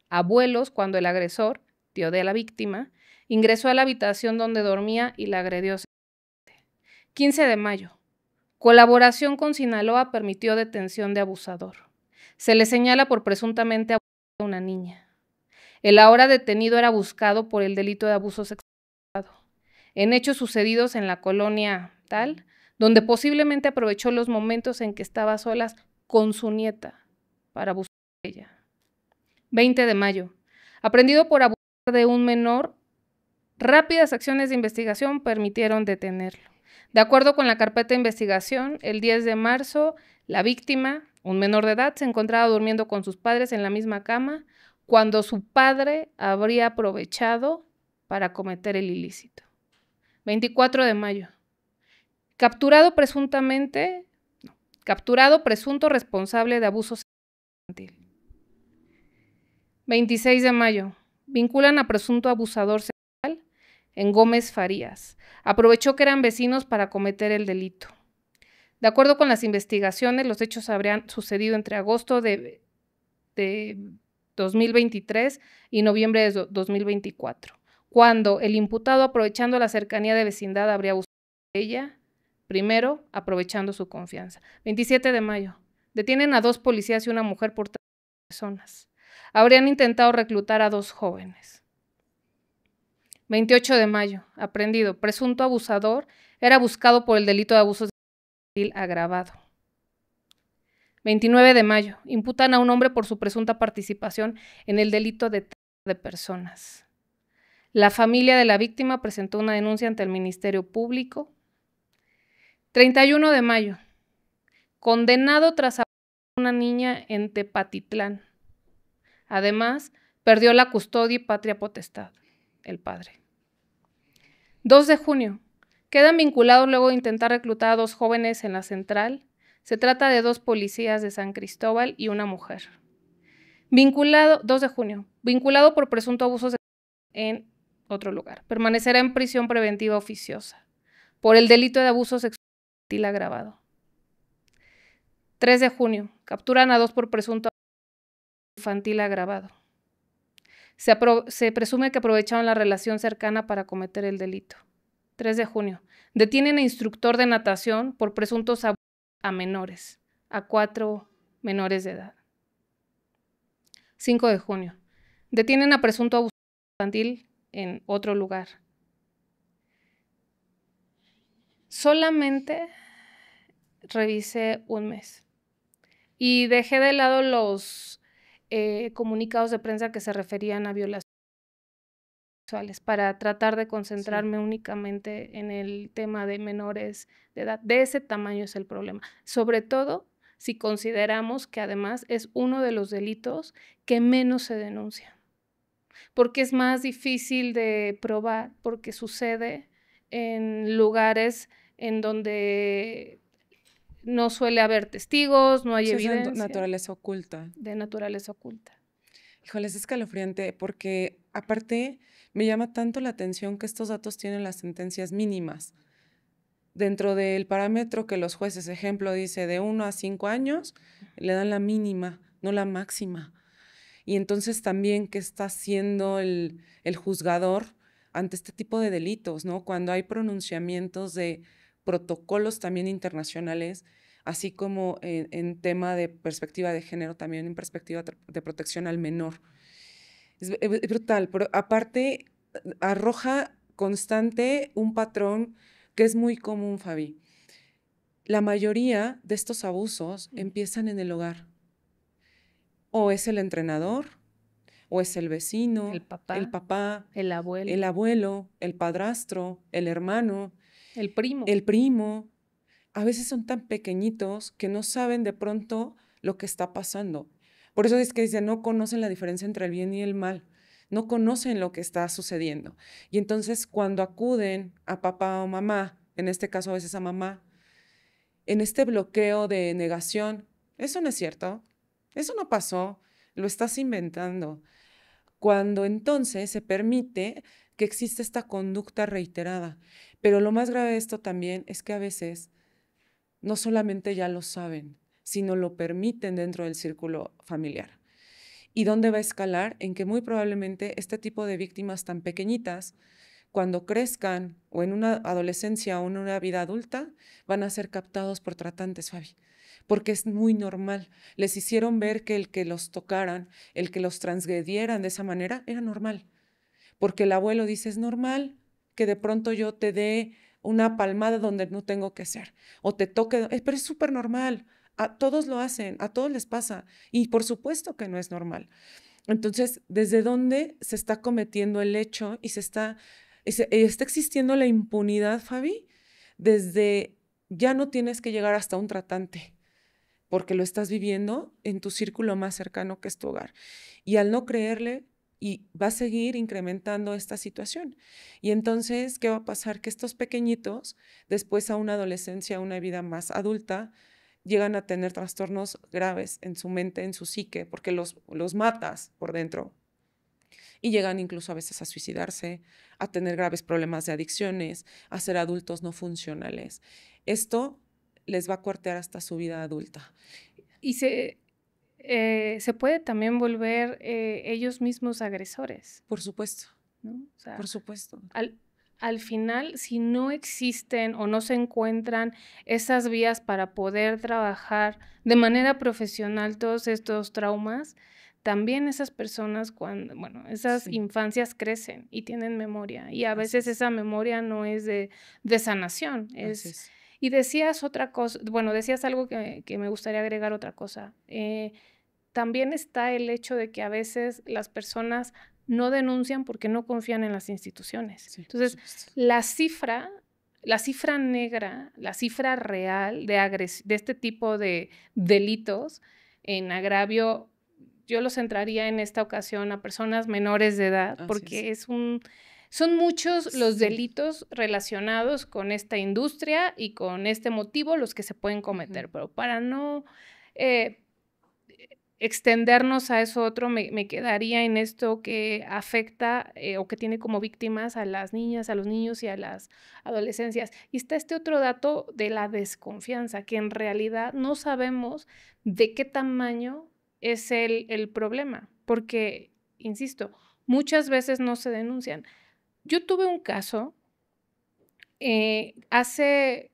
S2: abuelos cuando el agresor, tío de la víctima, ingresó a la habitación donde dormía y la agredió sexualmente. 15 de mayo, colaboración con Sinaloa permitió detención de abusador. Se le señala por presuntamente abusar a una niña. El ahora detenido era buscado por el delito de abuso sexual en hechos sucedidos en la colonia tal, donde posiblemente aprovechó los momentos en que estaba a solas con su nieta para abusar de ella. 20 de mayo, aprendido por abusar de un menor, rápidas acciones de investigación permitieron detenerlo. De acuerdo con la carpeta de investigación, el 10 de marzo, la víctima, un menor de edad, se encontraba durmiendo con sus padres en la misma cama cuando su padre habría aprovechado para cometer el ilícito. 24 de mayo, capturado presunto responsable de abuso infantil. 26 de mayo, vinculan a presunto abusador sexual en Gómez Farías. Aprovechó que eran vecinos para cometer el delito. De acuerdo con las investigaciones, los hechos habrían sucedido entre agosto de 2023 y noviembre de 2024, cuando el imputado, aprovechando la cercanía de vecindad, habría abusado de ella, primero aprovechando su confianza. 27 de mayo, detienen a 2 policías y una mujer por 3 personas. Habrían intentado reclutar a 2 jóvenes. 28 de mayo, aprendido, presunto abusador, era buscado por el delito de abuso sexual agravado. 29 de mayo, imputan a un hombre por su presunta participación en el delito de trata de personas. La familia de la víctima presentó una denuncia ante el Ministerio Público. 31 de mayo, condenado tras abusar a una niña en Tepatitlán. Además, perdió la custodia y patria potestad, el padre. 2 de junio, quedan vinculados luego de intentar reclutar a 2 jóvenes en la central. Se trata de 2 policías de San Cristóbal y una mujer. 2 de junio, vinculado por presunto abuso sexual en otro lugar. Permanecerá en prisión preventiva oficiosa por el delito de abuso sexual infantil agravado. 3 de junio, capturan a 2 por presunto abuso infantil agravado. Se presume que aprovecharon la relación cercana para cometer el delito. 3 de junio, detienen a instructor de natación por presuntos abusos a menores, a 4 menores de edad. 5 de junio. Detienen a presunto abuso infantil en otro lugar. Solamente revisé un mes y dejé de lado los comunicados de prensa que se referían a violaciones sexuales para tratar de concentrarme únicamente en el tema de menores de edad. De ese tamaño es el problema. Sobre todo si consideramos que además es uno de los delitos que menos se denuncian, porque es más difícil de probar, porque sucede en lugares en donde no suele haber testigos, no hay
S1: Sí,
S2: evidencia.
S1: es naturaleza oculta.
S2: De naturaleza oculta.
S1: Híjole, es escalofriante porque aparte me llama tanto la atención que estos datos tienen las sentencias mínimas. Dentro del parámetro que los jueces, ejemplo, dice de 1 a 5 años, le dan la mínima, no la máxima. Y entonces también, ¿qué está haciendo el juzgador ante este tipo de delitos, ¿no? Cuando hay pronunciamientos de protocolos también internacionales, así como en tema de perspectiva de género, también en perspectiva de protección al menor. Es brutal, pero aparte arroja constante un patrón que es muy común, Fabi. La mayoría de estos abusos empiezan en el hogar. O es el entrenador, o es el vecino,
S2: El papá,
S1: el
S2: abuelo,
S1: abuelo, el padrastro, el hermano,
S2: el primo.
S1: el primo. A veces son tan pequeñitos que no saben de pronto lo que está pasando. Por eso es que dicen, no conocen la diferencia entre el bien y el mal, no conocen lo que está sucediendo. Y entonces cuando acuden a papá o mamá, en este caso a veces a mamá, en este bloqueo de negación, eso no es cierto, eso no pasó, lo estás inventando. Cuando entonces se permite que exista esta conducta reiterada. Pero lo más grave de esto también es que a veces no solamente ya lo saben, sino lo permiten dentro del círculo familiar. ¿Y dónde va a escalar? En que muy probablemente este tipo de víctimas tan pequeñitas, cuando crezcan o en una adolescencia o en una vida adulta, van a ser captados por tratantes, Fabi, porque es muy normal. Les hicieron ver que el que los tocaran, el que los transgredieran de esa manera, era normal, porque el abuelo dice, es normal que de pronto yo te dé una palmada donde no tengo que ser, o te toque, pero es súper normal, a todos lo hacen, a todos les pasa, y por supuesto que no es normal. Entonces, ¿desde dónde se está cometiendo el hecho y está existiendo la impunidad, Fabi? Desde ya no tienes que llegar hasta un tratante, porque lo estás viviendo en tu círculo más cercano que es tu hogar. Y al no creerle, y va a seguir incrementando esta situación. Y entonces, ¿qué va a pasar? Que estos pequeñitos, después a una adolescencia, a una vida más adulta, llegan a tener trastornos graves en su mente, en su psique, porque los matas por dentro. Y llegan incluso a veces a suicidarse, a tener graves problemas de adicciones, a ser adultos no funcionales. Esto les va a cuartear hasta su vida adulta.
S2: Y se puede también volver ellos mismos agresores.
S1: Por supuesto,
S2: ¿no? O sea,
S1: por supuesto.
S2: Al final, si no existen o no se encuentran esas vías para poder trabajar de manera profesional todos estos traumas, también esas personas, esas infancias crecen y tienen memoria. Y a veces esa memoria no es de sanación. Y decías otra cosa, decías algo que me gustaría agregar otra cosa. También está el hecho de que a veces las personas no denuncian porque no confían en las instituciones. Sí, entonces, la cifra negra, la cifra real de este tipo de delitos en agravio, yo los centraría en esta ocasión a personas menores de edad, porque son muchos los delitos relacionados con esta industria y con este motivo los que se pueden cometer, pero para no extendernos a eso otro, me quedaría en esto que afecta o que tiene como víctimas a las niñas, a los niños y a las adolescencias. Y está este otro dato de la desconfianza, que en realidad no sabemos de qué tamaño es el problema, porque, insisto, muchas veces no se denuncian. Yo tuve un caso hace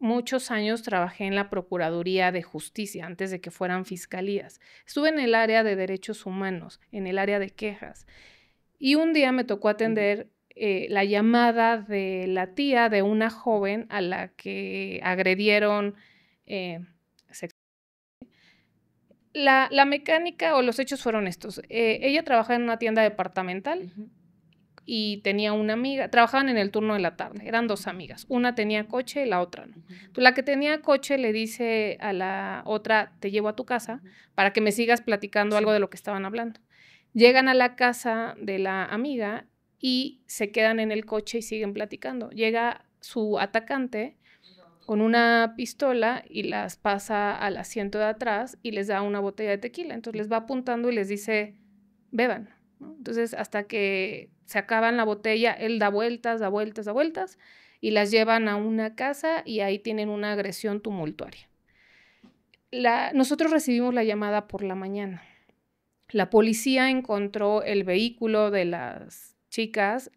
S2: muchos años trabajé en la Procuraduría de Justicia, antes de que fueran fiscalías. Estuve en el área de derechos humanos, en el área de quejas. Y un día me tocó atender la llamada de la tía de una joven a la que agredieron sexualmente. La mecánica o los hechos fueron estos. Ella trabajaba en una tienda departamental y tenía una amiga, trabajaban en el turno de la tarde, eran 2 amigas, una tenía coche y la otra no. Entonces, la que tenía coche le dice a la otra, te llevo a tu casa para que me sigas platicando algo de lo que estaban hablando. Llegan a la casa de la amiga y se quedan en el coche y siguen platicando. Llega su atacante con una pistola y las pasa al asiento de atrás y les da una botella de tequila. Entonces les va apuntando y les dice, beban, ¿no? Entonces hasta que se acaban la botella, él da vueltas y las llevan a una casa y ahí tienen una agresión tumultuaria. Nosotros recibimos la llamada por la mañana. La policía encontró el vehículo de las chicas,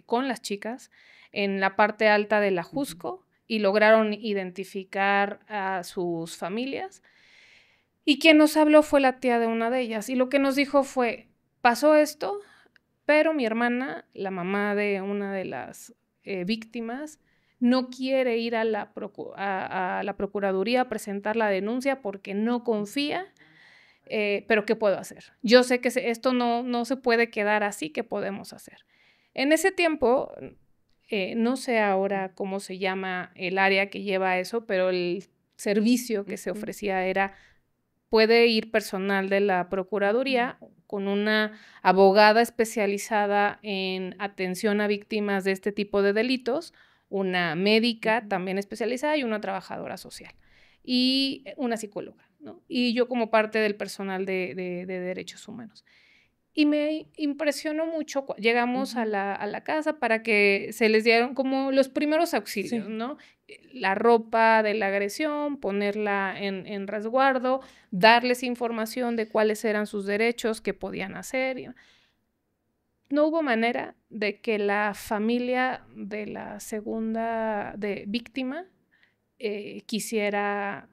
S2: con las chicas, en la parte alta de la Jusco y lograron identificar a sus familias. Y quien nos habló fue la tía de una de ellas. Y lo que nos dijo fue, pasó esto, pero mi hermana, la mamá de una de las víctimas, no quiere ir a la Procuraduría a presentar la denuncia porque no confía. Pero ¿qué puedo hacer? Yo sé que esto no se puede quedar así, ¿qué podemos hacer? En ese tiempo, no sé ahora cómo se llama el área que lleva eso, pero el servicio que se ofrecía era, puede ir personal de la Procuraduría con una abogada especializada en atención a víctimas de este tipo de delitos, una médica también especializada y una trabajadora social y una psicóloga, ¿no? Y yo como parte del personal de derechos humanos. Y me impresionó mucho, llegamos a la casa para que se les dieran como los primeros auxilios, ¿no? La ropa de la agresión, ponerla en resguardo, darles información de cuáles eran sus derechos, qué podían hacer. No hubo manera de que la familia de la segunda víctima quisiera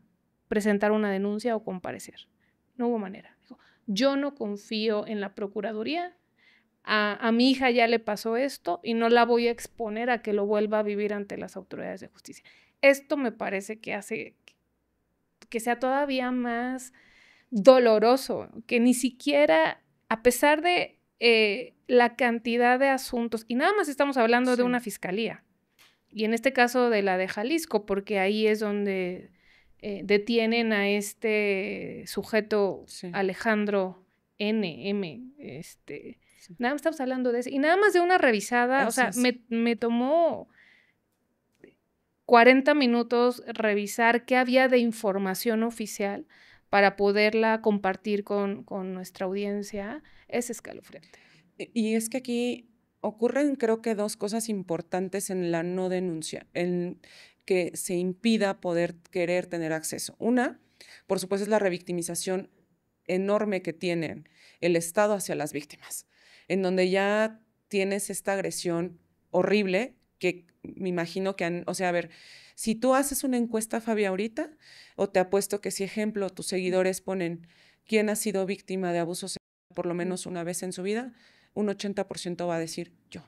S2: presentar una denuncia o comparecer. No hubo manera. Dijo, yo no confío en la Procuraduría, a mi hija ya le pasó esto y no la voy a exponer a que lo vuelva a vivir ante las autoridades de justicia. Esto me parece que hace que sea todavía más doloroso, que ni siquiera, a pesar de la cantidad de asuntos, y nada más estamos hablando de una fiscalía, y en este caso de la de Jalisco, porque ahí es donde detienen a este sujeto Alejandro N.M., nada más estamos hablando de eso, y nada más de una revisada, o sea, me tomó 40 minutos revisar qué había de información oficial para poderla compartir con nuestra audiencia. Es escalofriante.
S1: Y es que aquí ocurren, creo que 2 cosas importantes en la no denuncia, en que se impida poder querer tener acceso. Una, por supuesto, es la revictimización enorme que tiene el Estado hacia las víctimas, en donde ya tienes esta agresión horrible que me imagino que o sea, a ver, si tú haces una encuesta, Fabi, ahorita, o te apuesto que si, ejemplo, tus seguidores ponen quién ha sido víctima de abuso sexual por lo menos una vez en su vida, un 80% va a decir yo.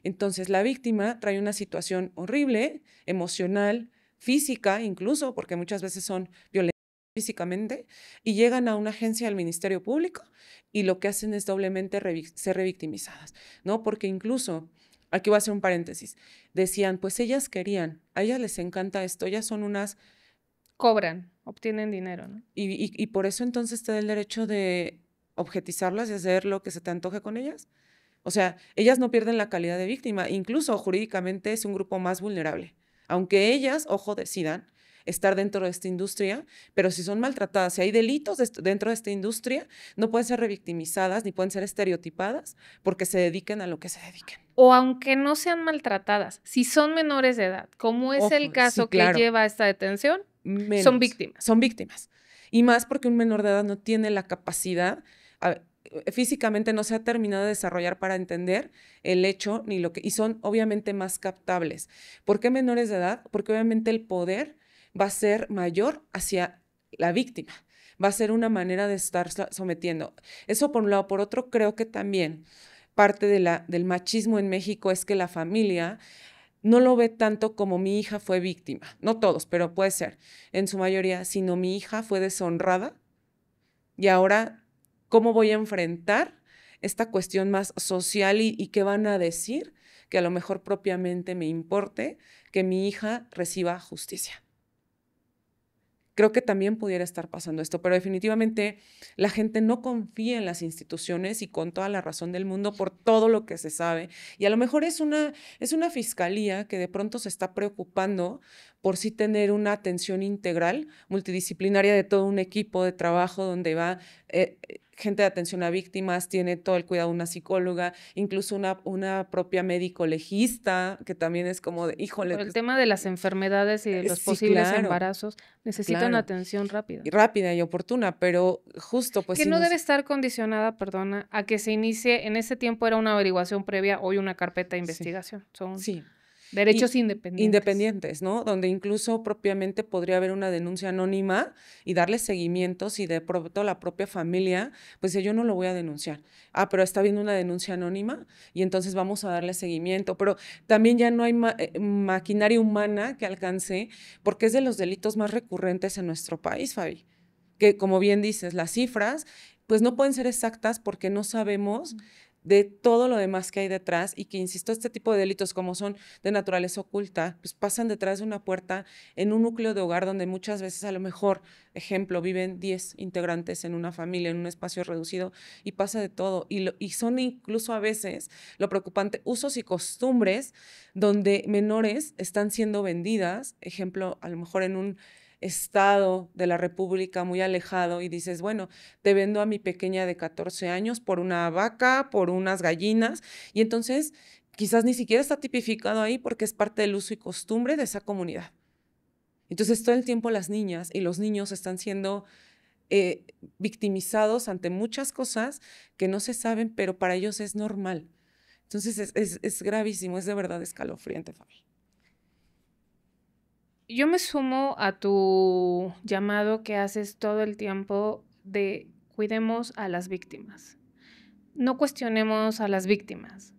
S1: Entonces, la víctima trae una situación horrible, emocional, física incluso, porque muchas veces son violentas físicamente, y llegan a una agencia del Ministerio Público y lo que hacen es doblemente ser revictimizadas, ¿no? Porque incluso, aquí voy a hacer un paréntesis, decían, pues ellas querían, a ellas les encanta esto, ellas son unas...
S2: Cobran, obtienen dinero, ¿no?
S1: Y por eso entonces te da el derecho de objetizarlas y hacer lo que se te antoje con ellas. O sea, ellas no pierden la calidad de víctima, incluso jurídicamente es un grupo más vulnerable. Aunque ellas, ojo, decidan estar dentro de esta industria, pero si son maltratadas, si hay delitos dentro de esta industria, no pueden ser revictimizadas ni pueden ser estereotipadas porque se dediquen a lo que se dediquen.
S2: O aunque no sean maltratadas, si son menores de edad, como es el caso que lleva a esta detención, son víctimas.
S1: Son víctimas. Y más porque un menor de edad no tiene la capacidad físicamente no se ha terminado de desarrollar para entender el hecho ni lo que, y son obviamente más captables. ¿Por qué menores de edad? Porque obviamente el poder va a ser mayor hacia la víctima, va a ser una manera de estar sometiendo. Eso por un lado. Por otro, creo que también parte del machismo en México es que la familia no lo ve tanto como mi hija fue víctima, no todos, pero puede ser en su mayoría, sino mi hija fue deshonrada y ahora, ¿cómo voy a enfrentar esta cuestión más social y qué van a decir? Que a lo mejor propiamente me importe que mi hija reciba justicia. Creo que también pudiera estar pasando esto, pero definitivamente la gente no confía en las instituciones y con toda la razón del mundo por todo lo que se sabe. Y a lo mejor es una fiscalía que de pronto se está preocupando por sí tener una atención integral, multidisciplinaria de todo un equipo de trabajo donde va gente de atención a víctimas, tiene todo el cuidado de una psicóloga, incluso una propia médico legista, que también es como de, híjole.
S2: Por el tema de las enfermedades y de los
S1: Sí,
S2: posibles
S1: claro,
S2: embarazos, necesitan
S1: claro.
S2: atención rápida.
S1: Rápida y oportuna, pero justo pues
S2: Que
S1: sí
S2: no debe estar condicionada, perdona, a que se inicie, en ese tiempo era una averiguación previa, hoy una carpeta de investigación. Son
S1: sí.
S2: derechos independientes.
S1: Independientes, ¿no? Donde incluso propiamente podría haber una denuncia anónima y darle seguimientos y de pronto la propia familia, pues yo no lo voy a denunciar. Ah, pero está viendo una denuncia anónima y entonces vamos a darle seguimiento. Pero también ya no hay maquinaria humana que alcance, porque es de los delitos más recurrentes en nuestro país, Fabi. Que como bien dices, las cifras pues no pueden ser exactas porque no sabemos de todo lo demás que hay detrás y que, insisto, este tipo de delitos como son de naturaleza oculta, pues pasan detrás de una puerta en un núcleo de hogar donde muchas veces a lo mejor, ejemplo, viven 10 integrantes en una familia, en un espacio reducido y pasa de todo. Y son incluso a veces, lo preocupante, usos y costumbres donde menores están siendo vendidas, ejemplo, a lo mejor en un estado de la República muy alejado y dices, bueno, te vendo a mi pequeña de 14 años por una vaca, por unas gallinas, y entonces quizás ni siquiera está tipificado ahí porque es parte del uso y costumbre de esa comunidad. Entonces todo el tiempo las niñas y los niños están siendo victimizados ante muchas cosas que no se saben, pero para ellos es normal. Entonces es gravísimo, es de verdad escalofriante, Fabi.
S2: Yo me sumo a tu llamado que haces todo el tiempo de cuidemos a las víctimas. No cuestionemos a las víctimas.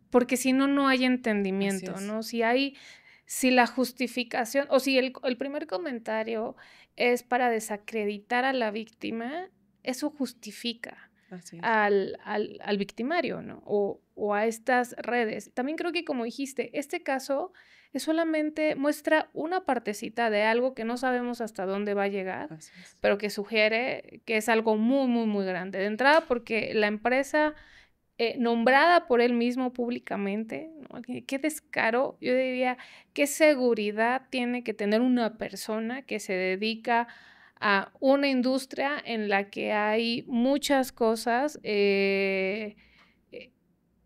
S2: Porque si no, no hay entendimiento, ¿no? Si la justificación, o si el primer comentario es para desacreditar a la víctima, eso justifica al victimario, ¿no? O a estas redes. También creo que, como dijiste, este caso solamente muestra una partecita de algo que no sabemos hasta dónde va a llegar, pero que sugiere que es algo muy, muy, muy grande. De entrada, porque la empresa nombrada por él mismo públicamente, ¿no? Qué descaro, yo diría, qué seguridad tiene que tener una persona que se dedica a una industria en la que hay muchas cosas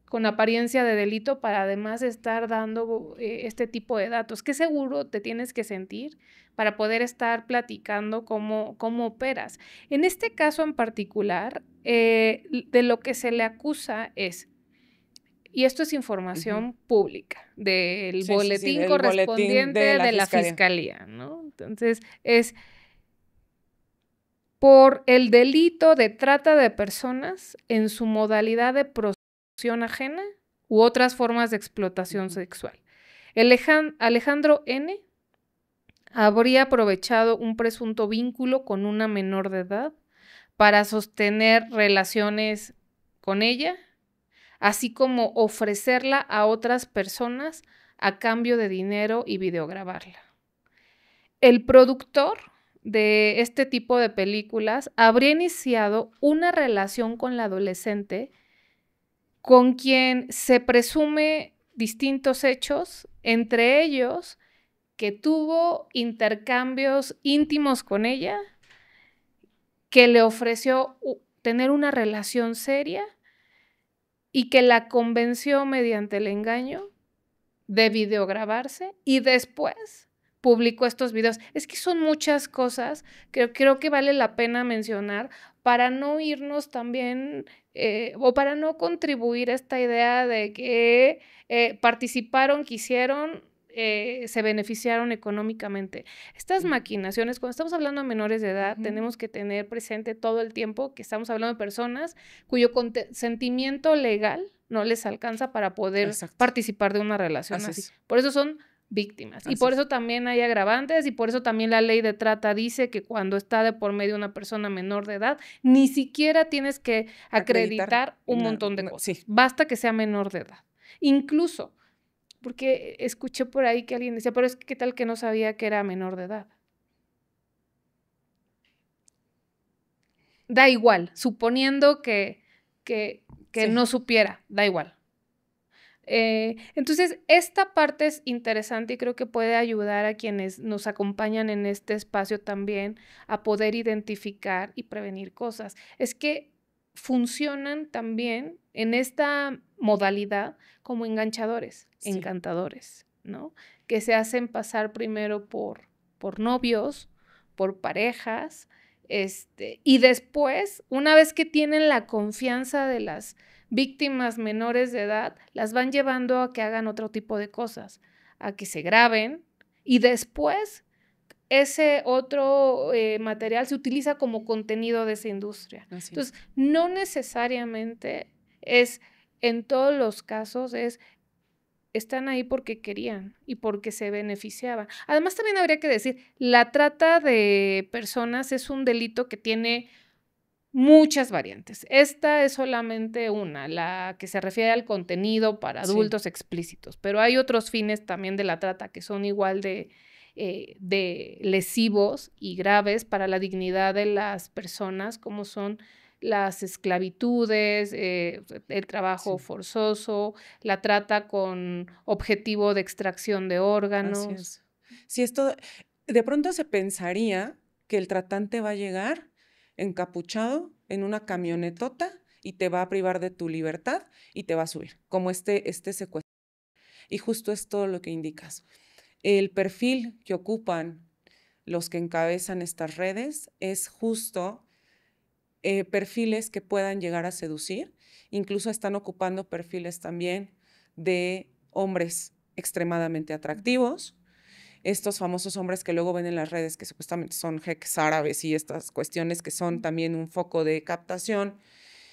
S2: con apariencia de delito para además estar dando este tipo de datos. ¿Qué seguro te tienes que sentir para poder estar platicando cómo operas? En este caso en particular, de lo que se le acusa es, y esto es información pública, del boletín
S1: del
S2: correspondiente
S1: boletín
S2: de la fiscalía, ¿no? Entonces, es por el delito de trata de personas en su modalidad de prostitución ajena u otras formas de explotación sexual. Alejandro N. habría aprovechado un presunto vínculo con una menor de edad para sostener relaciones con ella, así como ofrecerla a otras personas a cambio de dinero y videograbarla. El productor de este tipo de películas habría iniciado una relación con la adolescente con quien se presume distintos hechos, entre ellos que tuvo intercambios íntimos con ella, que le ofreció tener una relación seria y que la convenció mediante el engaño de videograbarse y después publicó estos videos. Es que son muchas cosas que creo que vale la pena mencionar para no irnos también o para no contribuir a esta idea de que participaron, quisieron, se beneficiaron económicamente. Estas maquinaciones, cuando estamos hablando de menores de edad, tenemos que tener presente todo el tiempo que estamos hablando de personas cuyo consentimiento legal no les alcanza para poder participar de una relación así. Por eso son víctimas. Y por eso también hay agravantes y por eso también la ley de trata dice que cuando está de por medio una persona menor de edad, ni siquiera tienes que acreditar un montón de cosas. Basta que sea menor de edad. Incluso, porque escuché por ahí que alguien decía, pero es que qué tal que no sabía que era menor de edad. Da igual, suponiendo que no supiera, da igual. Entonces, esta parte es interesante y creo que puede ayudar a quienes nos acompañan en este espacio también a poder identificar y prevenir cosas. Es que funcionan también en esta modalidad como enganchadores, encantadores, ¿no? Que se hacen pasar primero por novios, por parejas, y después, una vez que tienen la confianza de las víctimas menores de edad, las van llevando a que hagan otro tipo de cosas, a que se graben y después ese otro material se utiliza como contenido de esa industria. Entonces, no necesariamente es, en todos los casos, están ahí porque querían y porque se beneficiaban. Además, también habría que decir, la trata de personas es un delito que tiene muchas variantes. Esta es solamente una, la que se refiere al contenido para adultos explícitos, pero hay otros fines también de la trata que son igual de lesivos y graves para la dignidad de las personas, como son las esclavitudes, el trabajo forzoso, la trata con objetivo de extracción de órganos.
S1: Así es. Sí, esto de pronto se pensaría que el tratante va a llegar encapuchado en una camionetota y te va a privar de tu libertad y te va a subir, como este secuestro. Y justo es todo lo que indicas. El perfil que ocupan los que encabezan estas redes es justo perfiles que puedan llegar a seducir. Incluso están ocupando perfiles también de hombres extremadamente atractivos. Estos famosos hombres que luego ven en las redes que supuestamente son jeques árabes y estas cuestiones que son también un foco de captación.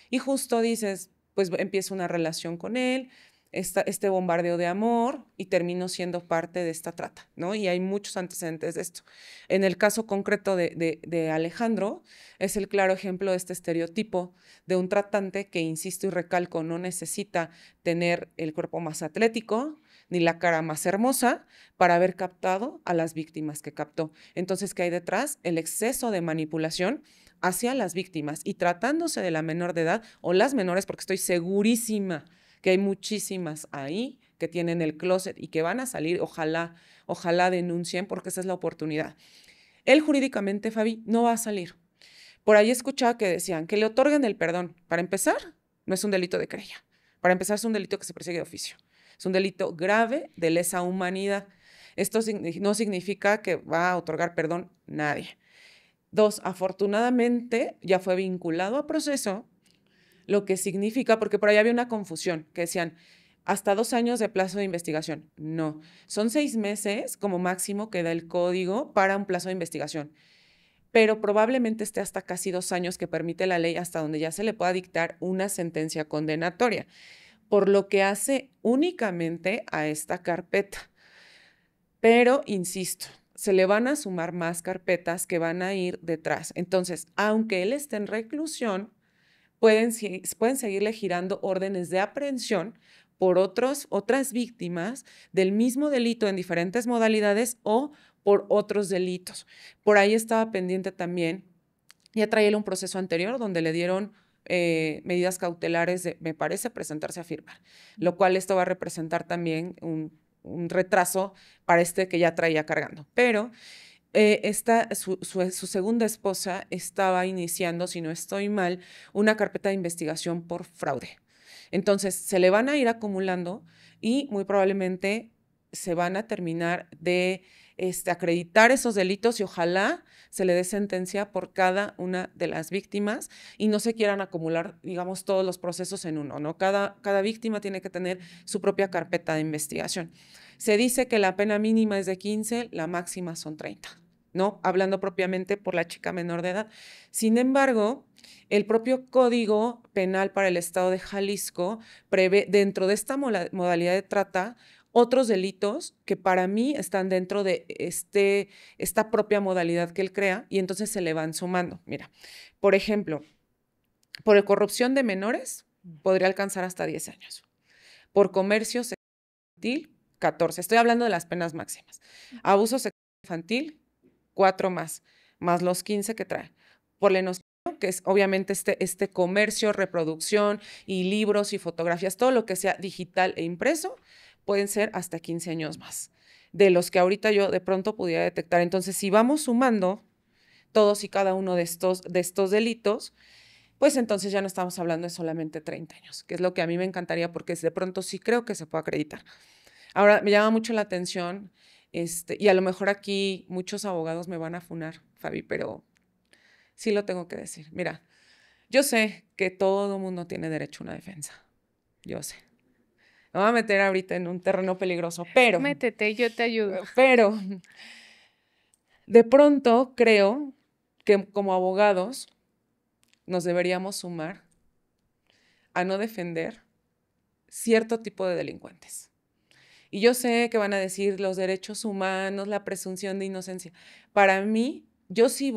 S1: Y justo dices, pues empiezo una relación con él, este bombardeo de amor y termino siendo parte de esta trata, ¿no? Y hay muchos antecedentes de esto. En el caso concreto de Alejandro, es el claro ejemplo de este estereotipo de un tratante que, insisto y recalco, no necesita tener el cuerpo más atlético ni la cara más hermosa para haber captado a las víctimas que captó. Entonces, ¿qué hay detrás? El exceso de manipulación hacia las víctimas y tratándose de la menor de edad o las menores, porque estoy segurísima que hay muchísimas ahí que tienen el closet y que van a salir, ojalá denuncien porque esa es la oportunidad. Él jurídicamente, Fabi, no va a salir. Por ahí escuchaba que decían que le otorguen el perdón. Para empezar, no es un delito de querella. Para empezar, es un delito que se persigue de oficio. Es un delito grave de lesa humanidad. Esto no significa que va a otorgar perdón nadie. 2, afortunadamente ya fue vinculado a proceso, lo que significa, porque por ahí había una confusión, que decían, hasta 2 años de plazo de investigación. No, son 6 meses como máximo que da el código para un plazo de investigación, pero probablemente esté hasta casi 2 años que permite la ley hasta donde ya se le pueda dictar una sentencia condenatoria, por lo que hace únicamente a esta carpeta. Pero, insisto, se le van a sumar más carpetas que van a ir detrás. Entonces, aunque él esté en reclusión, pueden seguirle girando órdenes de aprehensión por otras víctimas del mismo delito en diferentes modalidades o por otros delitos. Por ahí estaba pendiente también, ya traía un proceso anterior donde le dieron medidas cautelares de, me parece, presentarse a firmar, lo cual esto va a representar también un retraso para este que ya traía cargando. Pero su segunda esposa estaba iniciando, si no estoy mal, una carpeta de investigación por fraude. Entonces, se le van a ir acumulando y muy probablemente se van a terminar de acreditar esos delitos y ojalá se le dé sentencia por cada una de las víctimas y no se quieran acumular, digamos, todos los procesos en uno, ¿no? Cada víctima tiene que tener su propia carpeta de investigación. Se dice que la pena mínima es de 15, la máxima son 30, ¿no? Hablando propiamente por la chica menor de edad. Sin embargo, el propio Código Penal para el Estado de Jalisco prevé, dentro de esta modalidad de trata, otros delitos que para mí están dentro de esta propia modalidad que él crea y entonces se le van sumando. Mira, por ejemplo, por corrupción de menores podría alcanzar hasta 10 años. Por comercio sexual infantil, 14. Estoy hablando de las penas máximas. Abuso sexual infantil, 4 más los 15 que trae. Por lenocinio, que es obviamente este comercio, reproducción y libros y fotografías, todo lo que sea digital e impreso, pueden ser hasta 15 años más, de los que ahorita yo de pronto pudiera detectar. Entonces, si vamos sumando todos y cada uno de estos delitos, pues entonces ya no estamos hablando de solamente 30 años, que es lo que a mí me encantaría porque de pronto sí creo que se puede acreditar. Ahora, me llama mucho la atención, y a lo mejor aquí muchos abogados me van a funar, Fabi, pero sí lo tengo que decir. Mira, yo sé que todo mundo tiene derecho a una defensa, yo sé. Me voy a meter ahorita en un terreno peligroso, pero...
S2: Métete, yo te ayudo.
S1: Pero de pronto creo que como abogados nos deberíamos sumar a no defender cierto tipo de delincuentes. Y yo sé que van a decir los derechos humanos, la presunción de inocencia. Para mí, yo sí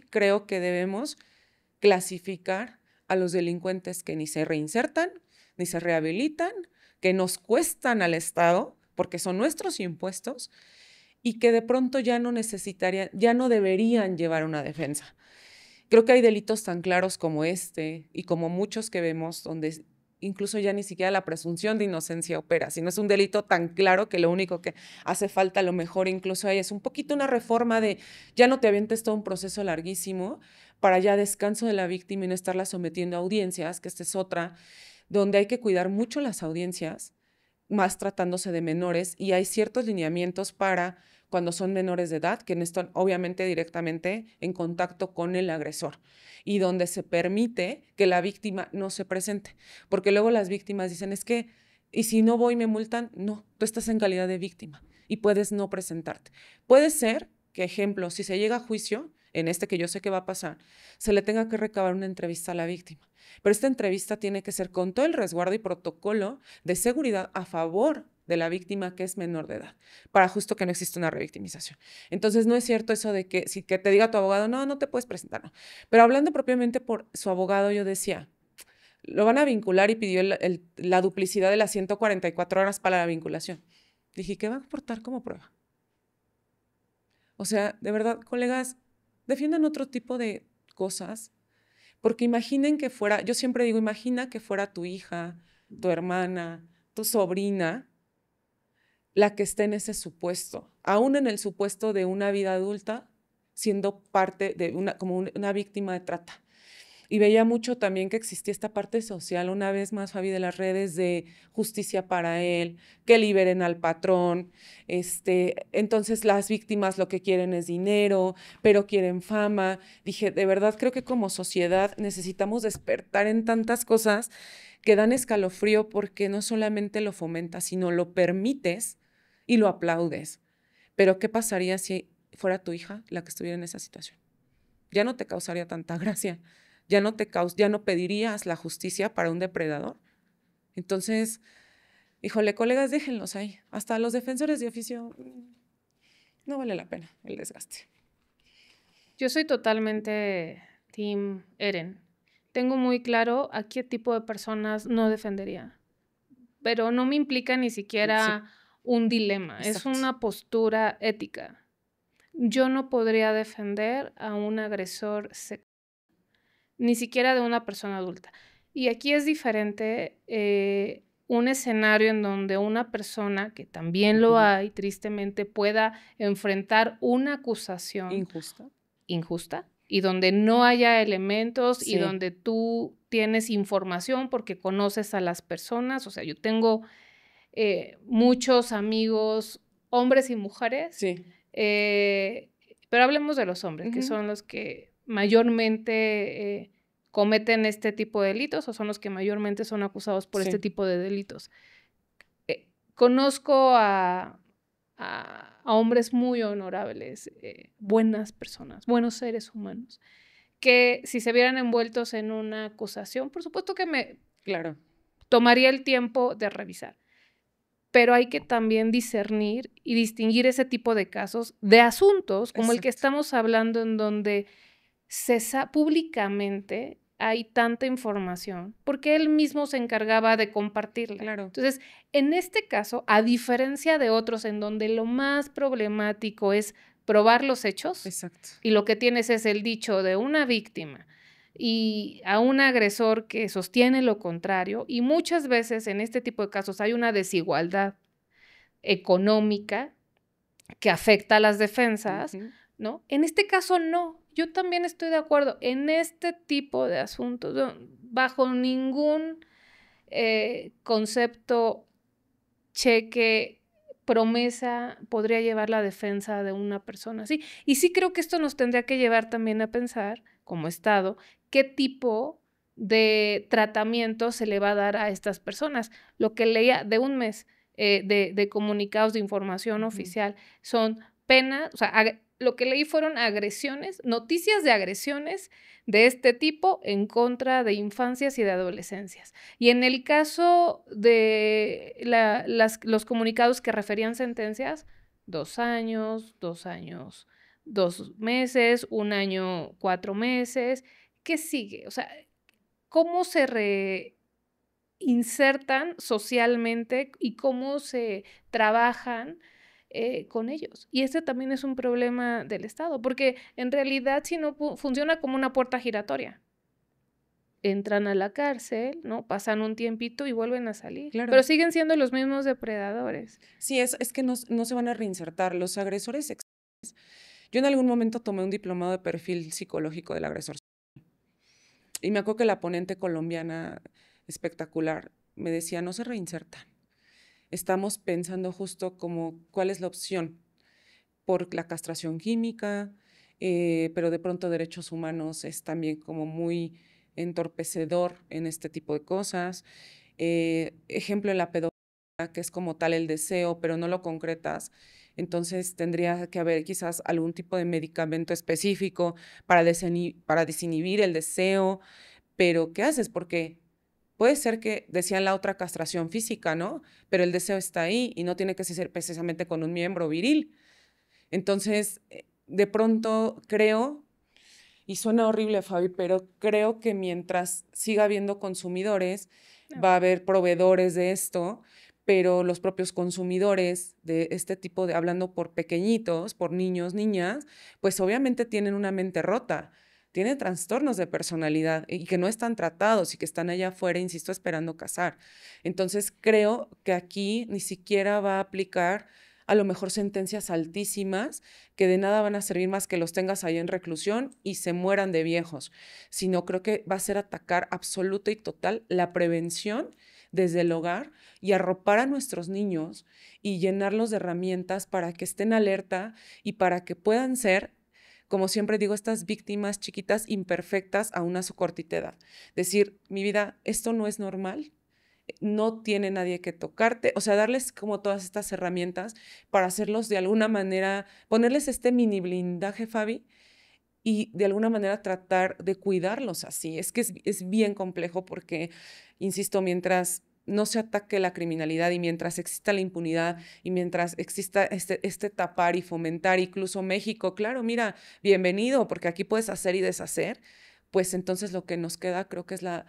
S1: creo que debemos clasificar a los delincuentes que ni se reinsertan, ni se rehabilitan, que nos cuestan al Estado, porque son nuestros impuestos, y que de pronto ya no deberían llevar una defensa. Creo que hay delitos tan claros como y como muchos que vemos, donde incluso ya ni siquiera la presunción de inocencia opera, sino es un delito tan claro que lo único que hace falta a lo mejor incluso ahí es un poquito una reforma de ya no te avientes todo un proceso larguísimo para ya descanso de la víctima y no estarla sometiendo a audiencias, que esta es otra, donde hay que cuidar mucho las audiencias, más tratándose de menores, y hay ciertos lineamientos para cuando son menores de edad, que no están obviamente directamente en contacto con el agresor y donde se permite que la víctima no se presente, porque luego las víctimas dicen, es que, ¿y si no voy me multan? No, tú estás en calidad de víctima y puedes no presentarte. Puede ser que, ejemplo, si se llega a juicio, en que yo sé que va a pasar, se le tenga que recabar una entrevista a la víctima. Pero esta entrevista tiene que ser con todo el resguardo y protocolo de seguridad a favor de la víctima que es menor de edad, para justo que no exista una revictimización. Entonces, no es cierto eso de que si que te diga tu abogado, no te puedes presentar, no. Pero hablando propiamente por su abogado, yo decía, lo van a vincular y pidió la duplicidad de las 144 horas para la vinculación. Dije, ¿qué va a aportar como prueba? O sea, de verdad, colegas, defiendan otro tipo de cosas, porque imaginen que fuera, yo siempre digo, imagina que fuera tu hija, tu hermana, tu sobrina, la que esté en ese supuesto, aún en el supuesto de una vida adulta, siendo parte de como una víctima de trata. Y veía mucho también que existía esta parte social, una vez más, Fabi, de las redes de justicia para él, que liberen al patrón. Entonces las víctimas lo que quieren es dinero, pero quieren fama. Dije, de verdad creo que como sociedad necesitamos despertar en tantas cosas que dan escalofrío porque no solamente lo fomentas, sino lo permites y lo aplaudes. Pero ¿qué pasaría si fuera tu hija la que estuviera en esa situación? Ya no te causaría tanta gracia. Ya no pedirías la justicia para un depredador. Entonces, híjole, colegas, déjenlos ahí. Hasta los defensores de oficio, no vale la pena el desgaste.
S2: Yo soy totalmente team Eren. Tengo muy claro a qué tipo de personas no defendería, pero no me implica ni siquiera un dilema, es una postura ética. Yo no podría defender a un agresor sexual, ni siquiera de una persona adulta. Y aquí es diferente un escenario en donde una persona, que también lo hay, tristemente, pueda enfrentar una acusación injusta y donde no haya elementos y donde tú tienes información porque conoces a las personas. O sea, yo tengo muchos amigos, hombres y mujeres, Pero hablemos de los hombres, que son los que mayormente cometen este tipo de delitos o son los que mayormente son acusados por este tipo de delitos. Conozco a hombres muy honorables, buenas personas, buenos seres humanos, que si se vieran envueltos en una acusación, por supuesto que me tomaría el tiempo de revisar. Pero hay que también discernir y distinguir ese tipo de casos de asuntos como el que estamos hablando, en donde públicamente hay tanta información, porque él mismo se encargaba de compartirla. Entonces, en este caso, a diferencia de otros en donde lo más problemático es probar los hechos, y lo que tienes es el dicho de una víctima y a un agresor que sostiene lo contrario, y muchas veces en este tipo de casos hay una desigualdad económica que afecta a las defensas, ¿no? En este caso no. Yo también estoy de acuerdo. En este tipo de asuntos, bajo ningún concepto, cheque, promesa, podría llevar la defensa de una persona así. Y sí creo que esto nos tendría que llevar también a pensar, como Estado, qué tipo de tratamiento se le va a dar a estas personas. Lo que leía de un mes de comunicados de información oficial son penas, o sea, lo que leí fueron agresiones, noticias de agresiones de este tipo en contra de infancias y de adolescencias. Y en el caso de los comunicados que referían sentencias, 2 años, 2 años, 2 meses, 1 año, 4 meses. ¿Qué sigue? O sea, ¿cómo se reinsertan socialmente y cómo se trabajan con ellos? Y este también es un problema del Estado, porque en realidad si no funciona como una puerta giratoria. Entran a la cárcel, ¿no? Pasan un tiempito y vuelven a salir. Pero siguen siendo los mismos depredadores.
S1: Sí, es que no se van a reinsertar. Los agresores sexuales. Yo en algún momento tomé un diplomado de perfil psicológico del agresor. Y me acuerdo que la ponente colombiana espectacular me decía, no se reinsertan. Estamos pensando justo como cuál es la opción por la castración química, pero de pronto derechos humanos es también como muy entorpecedor en este tipo de cosas. Ejemplo, en la pedofilia, que es como tal el deseo, pero no lo concretas. Entonces tendría que haber quizás algún tipo de medicamento específico para desinhibir el deseo, pero ¿qué haces? Porque puede ser que decían la otra castración física, ¿no? Pero el deseo está ahí y no tiene que ser precisamente con un miembro viril. Entonces, de pronto creo, y suena horrible, Fabi, pero creo que mientras siga habiendo consumidores, va a haber proveedores de esto, pero los propios consumidores de este tipo de, hablando por pequeñitos, por niños, niñas, pues obviamente tienen una mente rota, tienen trastornos de personalidad y que no están tratados y que están allá afuera, insisto, esperando casar. Entonces creo que aquí ni siquiera va a aplicar a lo mejor sentencias altísimas que de nada van a servir más que los tengas ahí en reclusión y se mueran de viejos, sino creo que va a ser atacar absoluta y total la prevención desde el hogar y arropar a nuestros niños y llenarlos de herramientas para que estén alerta y para que puedan ser, como siempre digo, estas víctimas chiquitas imperfectas a una su cortita edad. Decir, mi vida, esto no es normal, no tiene nadie que tocarte, o sea, darles como todas estas herramientas para hacerlos de alguna manera, ponerles este mini blindaje, Fabi, y de alguna manera tratar de cuidarlos así. Es que es bien complejo porque, insisto, mientras no se ataque la criminalidad y mientras exista la impunidad y mientras exista este tapar y fomentar, incluso México, claro, mira, bienvenido, porque aquí puedes hacer y deshacer, pues entonces lo que nos queda creo que es la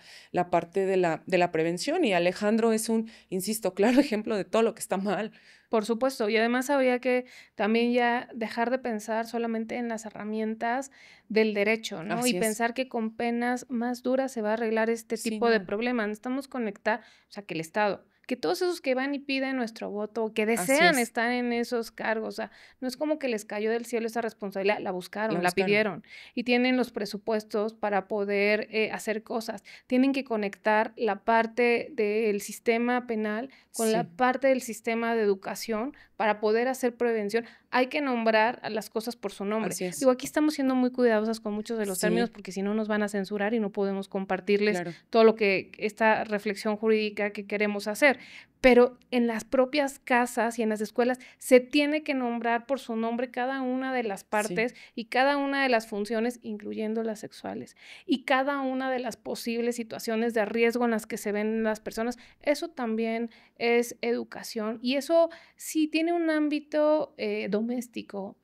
S1: parte de la prevención. Y Alejandro es un, insisto, claro ejemplo de todo lo que está mal.
S2: Por supuesto, y además habría que también ya dejar de pensar solamente en las herramientas del derecho, ¿no?
S1: Así
S2: Y
S1: es.
S2: pensar que con penas más duras se va a arreglar este
S1: Sí,
S2: tipo de
S1: no.
S2: problemas. Necesitamos conectar, o sea, que el Estado, que todos esos que van y piden nuestro voto, que
S1: Así
S2: desean
S1: es.
S2: estar en esos cargos, o sea, no es como que les cayó del cielo esa responsabilidad, la buscaron, la pidieron y tienen los presupuestos para poder hacer cosas. Tienen que conectar la parte del sistema penal con la
S1: Sí.
S2: parte del sistema de educación para poder hacer prevención, hay que nombrar a las cosas por su nombre.
S1: Así es.
S2: Digo, aquí estamos siendo muy cuidadosas con muchos de los términos
S1: Sí,
S2: porque si no nos van a censurar y no podemos compartirles
S1: claro.
S2: todo lo que esta reflexión jurídica que queremos hacer. Pero en las propias casas y en las escuelas se tiene que nombrar por su nombre cada una de las
S1: Sí,
S2: partes y cada una de las funciones, incluyendo las sexuales, y cada una de las posibles situaciones de riesgo en las que se ven las personas. Eso también es educación y eso sí tiene un ámbito doméstico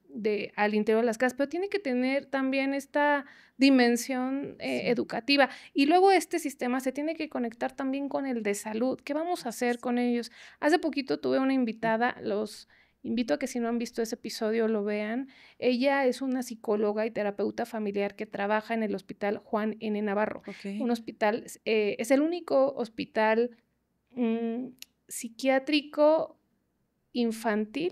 S2: al interior de las casas, pero tiene que tener también esta dimensión
S1: sí.
S2: educativa. Y luego este sistema se tiene que conectar también con el de salud. ¿Qué vamos a
S1: Así
S2: hacer
S1: es.
S2: con ellos? Hace poquito tuve una invitada, los invito a que si no han visto ese episodio lo vean. Ella es una psicóloga y terapeuta familiar que trabaja en el Hospital Juan N. Navarro. Un
S1: Okey.
S2: hospital, es el único hospital mm, psiquiátrico infantil,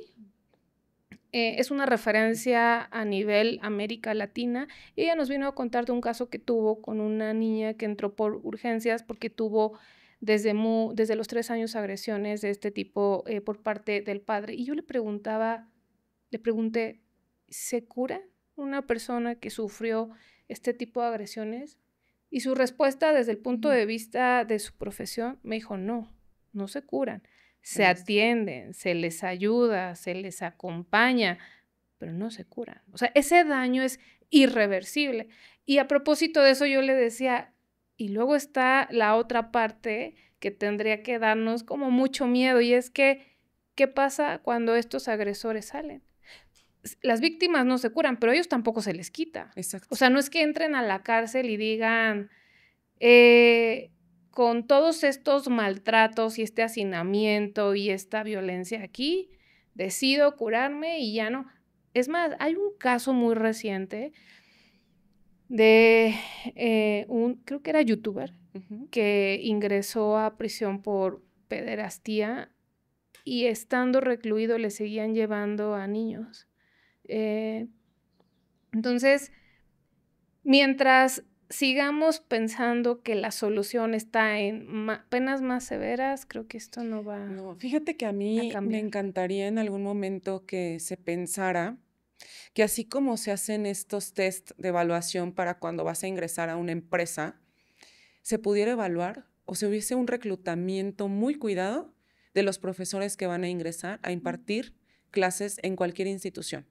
S2: es una referencia a nivel América Latina. Y ella nos vino a contar de un caso que tuvo con una niña que entró por urgencias porque tuvo desde los 3 años agresiones de este tipo por parte del padre. Y yo le pregunté, ¿se cura una persona que sufrió este tipo de agresiones? Y su respuesta desde el punto
S1: Ujú.
S2: de vista de su profesión me dijo, no, no se curan. Se
S1: Ahí está.
S2: atienden, se les ayuda, se les acompaña, pero no se curan. O sea, ese daño es irreversible. Y a propósito de eso yo le decía, y luego está la otra parte que tendría que darnos como mucho miedo, y es que, ¿qué pasa cuando estos agresores salen? Las víctimas no se curan, pero a ellos tampoco se les quita. O
S1: Exacto.
S2: sea, no es que entren a la cárcel y digan, eh, con todos estos maltratos y este hacinamiento y esta violencia aquí, decido curarme y ya no. Es más, hay un caso muy reciente de creo que era youtuber,
S1: Ujú.
S2: que ingresó a prisión por pederastía y estando recluido le seguían llevando a niños. Eh, entonces, mientras sigamos pensando que la solución está en penas más severas, creo que esto no va
S1: No, fíjate que a
S2: a
S1: mí me
S2: cambiar.
S1: encantaría en algún momento que se pensara que así como se hacen estos test de evaluación para cuando vas a ingresar a una empresa, se pudiera evaluar o se hubiese un reclutamiento muy cuidado de los profesores que van a ingresar a impartir clases en cualquier institución,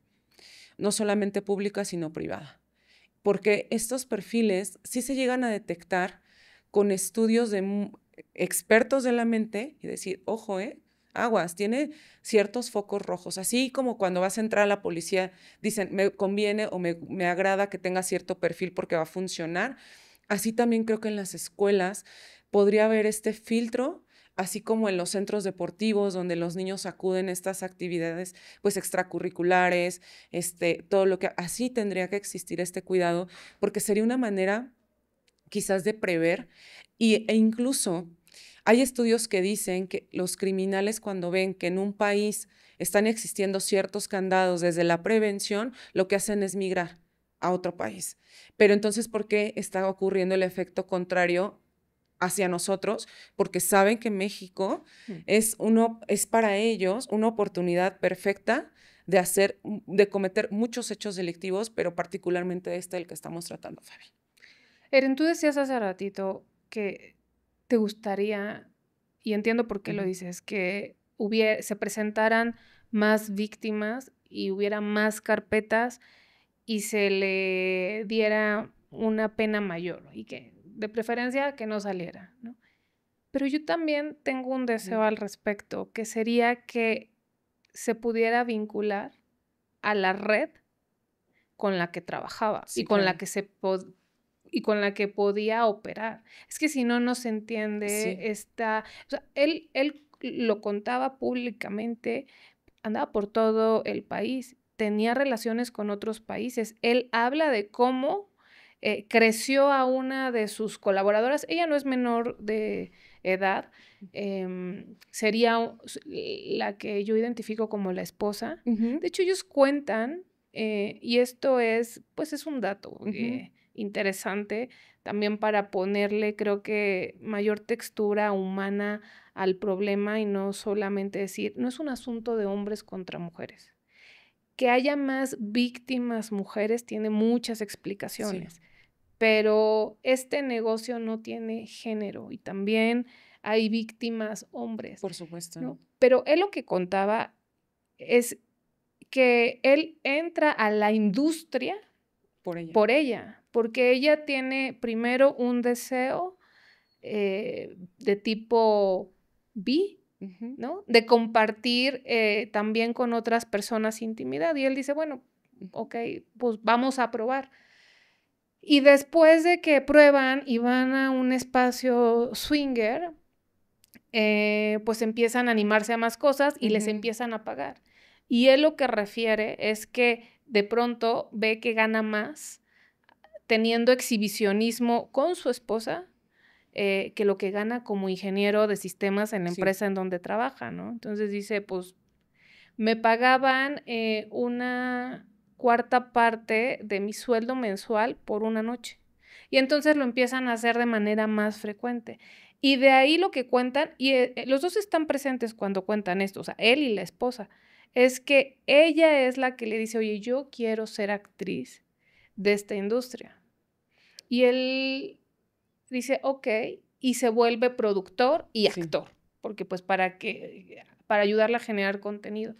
S1: no solamente pública, sino privada. Porque estos perfiles sí se llegan a detectar con estudios de expertos de la mente y decir, ojo, aguas, tiene ciertos focos rojos. Así como cuando vas a entrar a la policía, dicen, me conviene o me agrada que tenga cierto perfil porque va a funcionar. Así también creo que en las escuelas podría haber este filtro, así como en los centros deportivos donde los niños acuden a estas actividades pues extracurriculares, todo lo que así tendría que existir este cuidado, porque sería una manera quizás de prever e incluso hay estudios que dicen que los criminales cuando ven que en un país están existiendo ciertos candados desde la prevención, lo que hacen es migrar a otro país. Pero entonces, ¿por qué está ocurriendo el efecto contrario hacia nosotros? Porque saben que México
S2: Mm.
S1: es para ellos una oportunidad perfecta de cometer muchos hechos delictivos, pero particularmente este del que estamos tratando, Fabi.
S2: Eren, tú decías hace ratito que te gustaría, y entiendo por qué lo
S1: Ujú.
S2: dices, que se presentaran más víctimas y hubiera más carpetas y se le diera una pena mayor y que de preferencia que no saliera, ¿no? Pero yo también tengo un deseo
S1: Ujú.
S2: al respecto, que sería que se pudiera vincular a la red con la que trabajaba y
S1: Sí,
S2: con la
S1: claro.
S2: que y con la que podía operar. Es que si no, no se entiende
S1: Sí.
S2: esta, o sea, él lo contaba públicamente, andaba por todo el país, tenía relaciones con otros países. Él habla de cómo creció a una de sus colaboradoras. Ella no es menor de edad, sería la que yo identifico como la esposa.
S1: Ujú,
S2: De hecho, ellos cuentan, y esto es, pues es un dato
S1: ujú.
S2: interesante también para ponerle, creo que, mayor textura humana al problema y no solamente decir, no es un asunto de hombres contra mujeres. que haya más víctimas mujeres tiene muchas
S1: Sí,
S2: explicaciones, pero este negocio no tiene género y también hay víctimas hombres,
S1: por supuesto,
S2: ¿no? Pero él lo que contaba es que él entra a la industria
S1: por ella.
S2: por ella, porque ella tiene primero un deseo de tipo bi,
S1: Ujú,
S2: ¿no? De compartir también con otras personas intimidad. Y él dice, bueno,
S1: ujú.
S2: ok, pues vamos a probar. Y después de que prueban y van a un espacio swinger, pues empiezan a animarse a más cosas y les
S1: Ujú.
S2: empiezan a pagar. Y él lo que refiere es que de pronto ve que gana más teniendo exhibicionismo con su esposa que lo que gana como ingeniero de sistemas en la
S1: Sí,
S2: empresa en donde trabaja, ¿no? Entonces dice, pues me pagaban una cuarta parte de mi sueldo mensual por una noche. Y entonces lo empiezan a hacer de manera más frecuente. Y de ahí lo que cuentan, y los dos están presentes cuando cuentan esto, o sea, él y la esposa, es que ella es la que le dice, oye, yo quiero ser actriz de esta industria. Y él dice, ok, y se vuelve productor y
S1: sí.
S2: actor, porque pues para ayudarla a generar contenido.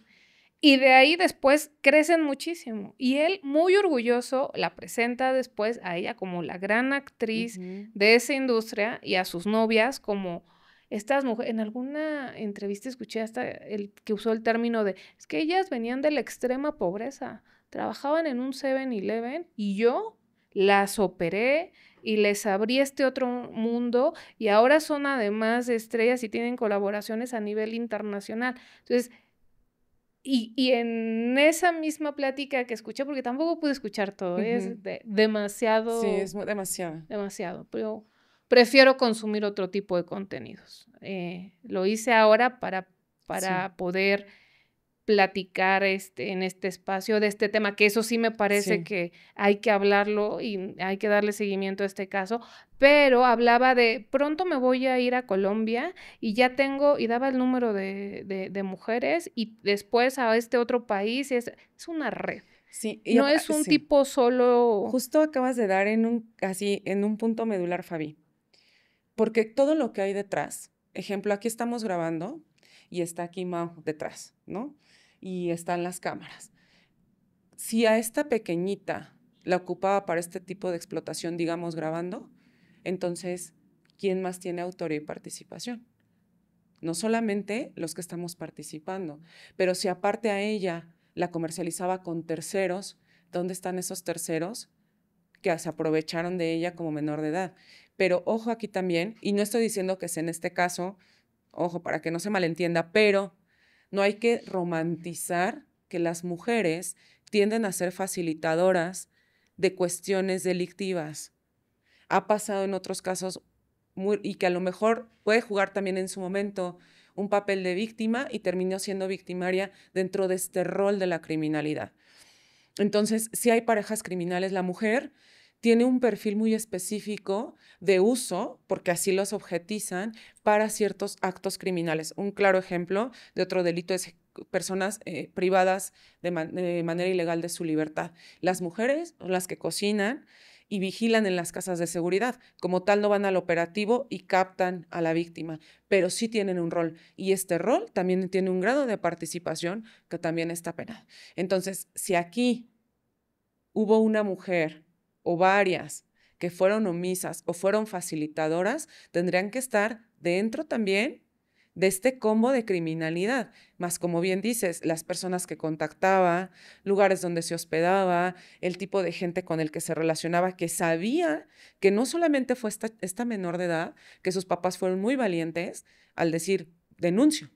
S2: Y de ahí después crecen muchísimo. Y él, muy orgulloso, la presenta después a ella como la gran actriz
S1: Ujú.
S2: de esa industria y a sus novias como estas mujeres. En alguna entrevista escuché hasta el que usó el término de, es que ellas venían de la extrema pobreza, trabajaban en un 7-Eleven y yo las operé y les abrí este otro mundo y ahora son además de estrellas y tienen colaboraciones a nivel internacional. Entonces, y en esa misma plática que escuché, porque tampoco pude escuchar todo,
S1: Ujú.
S2: es de
S1: Sí,
S2: demasiado,
S1: es demasiado.
S2: demasiado, pero prefiero consumir otro tipo de contenidos. Lo hice ahora
S1: Sí,
S2: para poder platicar en este espacio de este tema, que eso sí me parece
S1: sí.
S2: que hay que hablarlo y hay que darle seguimiento a este caso, pero hablaba de pronto me voy a ir a Colombia y ya tengo, y daba el número de mujeres y después a este otro país, es una red,
S1: Sí, y
S2: no es un
S1: sí.
S2: tipo solo.
S1: Justo acabas de dar en un, así, en un punto medular, Fabi. Porque todo lo que hay detrás, ejemplo, aquí estamos grabando y está aquí Mau detrás, ¿no? Y están las cámaras. Si a esta pequeñita la ocupaba para este tipo de explotación, digamos, grabando, entonces, ¿quién más tiene autoría y participación? No solamente los que estamos participando, pero si aparte a ella la comercializaba con terceros, ¿dónde están esos terceros que se aprovecharon de ella como menor de edad? Pero ojo aquí también, y no estoy diciendo que sea en este caso, ojo, para que no se malentienda, pero no hay que romantizar que las mujeres tienden a ser facilitadoras de cuestiones delictivas. Ha pasado en otros casos y que a lo mejor puede jugar también en su momento un papel de víctima y terminó siendo victimaria dentro de este rol de la criminalidad. Entonces, si hay parejas criminales, la mujer tiene un perfil muy específico de uso, porque así los objetizan, para ciertos actos criminales. Un claro ejemplo de otro delito es personas privadas de manera ilegal de su libertad. Las mujeres, las que cocinan y vigilan en las casas de seguridad, como tal no van al operativo y captan a la víctima, pero sí tienen un rol. Y este rol también tiene un grado de participación que también está penado. Entonces, si aquí hubo una mujer o varias que fueron omisas o fueron facilitadoras, tendrían que estar dentro también de este combo de criminalidad, más como bien dices, las personas que contactaba, lugares donde se hospedaba, el tipo de gente con el que se relacionaba, que sabía que no solamente fue esta menor de edad, que sus papás fueron muy valientes al decir denuncio,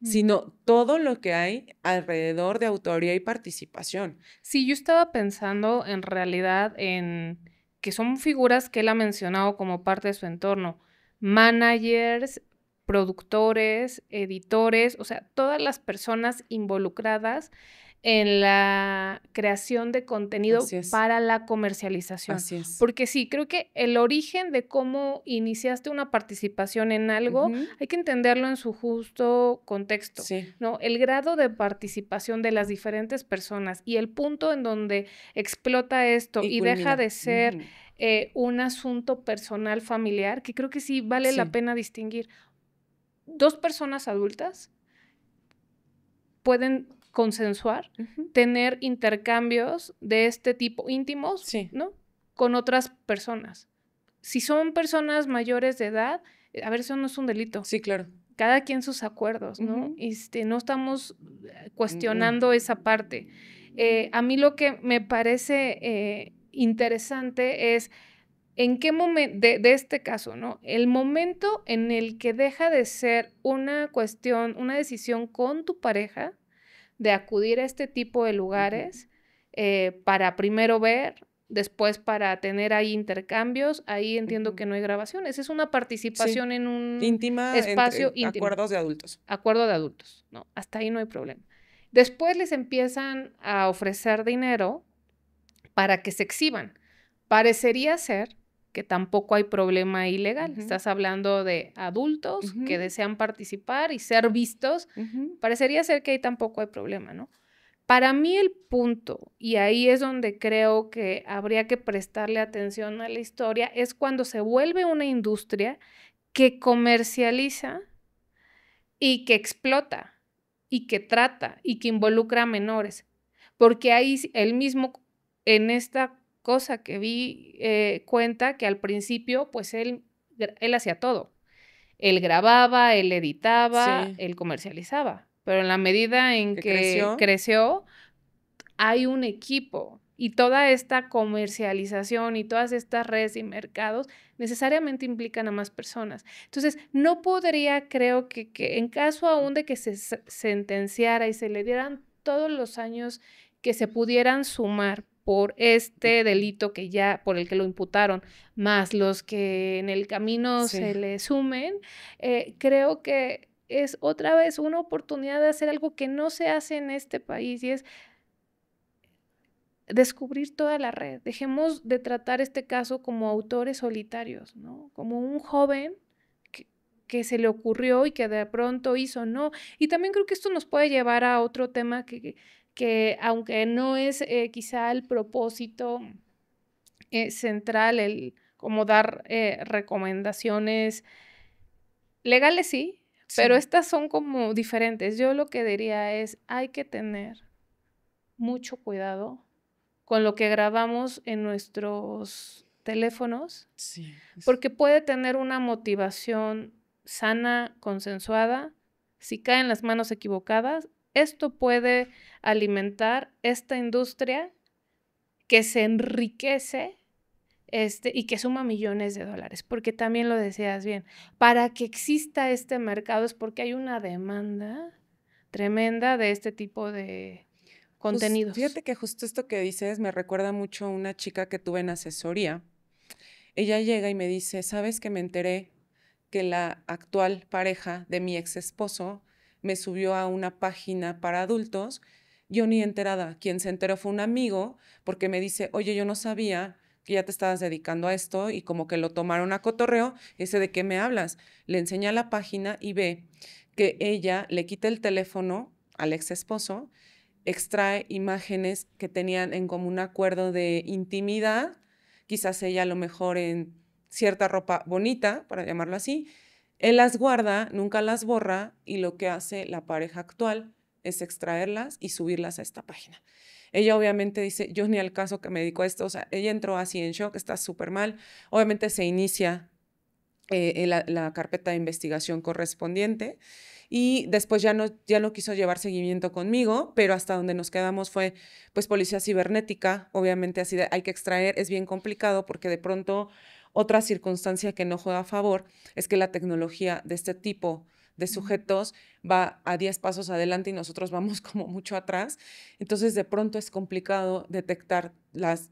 S1: sino todo lo que hay alrededor de autoría y participación.
S2: Sí, yo estaba pensando en realidad en que son figuras que él ha mencionado como parte de su entorno, managers, productores, editores, o sea, todas las personas involucradas en la creación de contenido
S1: Así es.
S2: para la comercialización.
S1: Así es.
S2: Porque sí, creo que el origen de cómo iniciaste una participación en algo hay que entenderlo en su justo contexto,
S1: Sí.
S2: ¿no? El grado de participación de las diferentes personas y el punto en donde explota esto y deja
S1: culmina.
S2: de ser un asunto personal familiar, que creo que sí vale la
S1: Sí.
S2: pena distinguir. 2 personas adultas pueden consensuar, tener intercambios de este tipo íntimos,
S1: Sí.
S2: ¿no? Con otras personas. Si son personas mayores de edad, a ver, eso no es un delito.
S1: Sí, claro.
S2: Cada quien sus acuerdos, ¿no? No estamos cuestionando esa parte. A mí lo que me parece interesante es en qué momento, de este caso, ¿no? El momento en el que deja de ser una cuestión, una decisión con tu pareja, de acudir a este tipo de lugares para primero ver, después para tener ahí intercambios, ahí entiendo que no hay grabaciones, es una participación en un
S1: íntima
S2: espacio
S1: entre
S2: íntimo.
S1: acuerdos de adultos.
S2: Acuerdo de adultos, ¿no? Hasta ahí no hay problema. Después les empiezan a ofrecer dinero para que se exhiban. Parecería ser que tampoco hay problema ilegal. Estás hablando de adultos que desean participar y ser vistos. Parecería ser que ahí tampoco hay problema, ¿no? Para mí el punto, y ahí es donde creo que habría que prestarle atención a la historia, es cuando se vuelve una industria que comercializa y que explota y que trata y que involucra a menores. Porque ahí él mismo, en esta cosa que vi, cuenta que al principio, pues él hacía todo. Él grababa, él editaba, él comercializaba. Pero en la medida en que creció, hay un equipo. Y toda esta comercialización y todas estas redes y mercados necesariamente implican a más personas. Entonces, no podría, creo que en caso aún de que se sentenciara y se le dieran todos los años que se pudieran sumar por este delito que ya, por el que lo imputaron, más los que en el camino se le sumen, creo que es otra vez una oportunidad de hacer algo que no se hace en este país y es descubrir toda la red. Dejemos de tratar este caso como autores solitarios, ¿no? Como un joven que se le ocurrió y que de pronto hizo, ¿no? Y también creo que esto nos puede llevar a otro tema que aunque no es quizá el propósito central, el como dar recomendaciones legales, sí, pero estas son como diferentes. Yo lo que diría es, hay que tener mucho cuidado con lo que grabamos en nuestros teléfonos, porque puede tener una motivación sana, consensuada. Si cae en las manos equivocadas, esto puede alimentar esta industria que se enriquece y que suma millones de dólares, porque también lo decías bien, para que exista este mercado es porque hay una demanda tremenda de este tipo de contenidos.
S1: Fíjate que justo esto que dices me recuerda mucho a una chica que tuve en asesoría. Ella llega y me dice, ¿sabes que me enteré que la actual pareja de mi ex esposo me subió a una página para adultos? Yo ni enterada. Quien se enteró fue un amigo porque me dice, oye, yo no sabía que ya te estabas dedicando a esto y como que lo tomaron a cotorreo. Ese, ¿de qué me hablas? Le enseña la página y ve que ella le quita el teléfono al ex esposo, extrae imágenes que tenían en común acuerdo de intimidad, quizás ella a lo mejor en cierta ropa bonita, para llamarlo así, él las guarda, nunca las borra y lo que hace la pareja actual es extraerlas y subirlas a esta página. Ella obviamente dice, yo ni al caso que me dedico a esto, o sea, ella entró así en shock, está súper mal, obviamente se inicia la carpeta de investigación correspondiente y después ya no quiso llevar seguimiento conmigo, pero hasta donde nos quedamos fue pues policía cibernética, obviamente así de hay que extraer, es bien complicado porque de pronto otra circunstancia que no juega a favor es que la tecnología de este tipo de sujetos va a 10 pasos adelante y nosotros vamos como mucho atrás, entonces de pronto es complicado detectar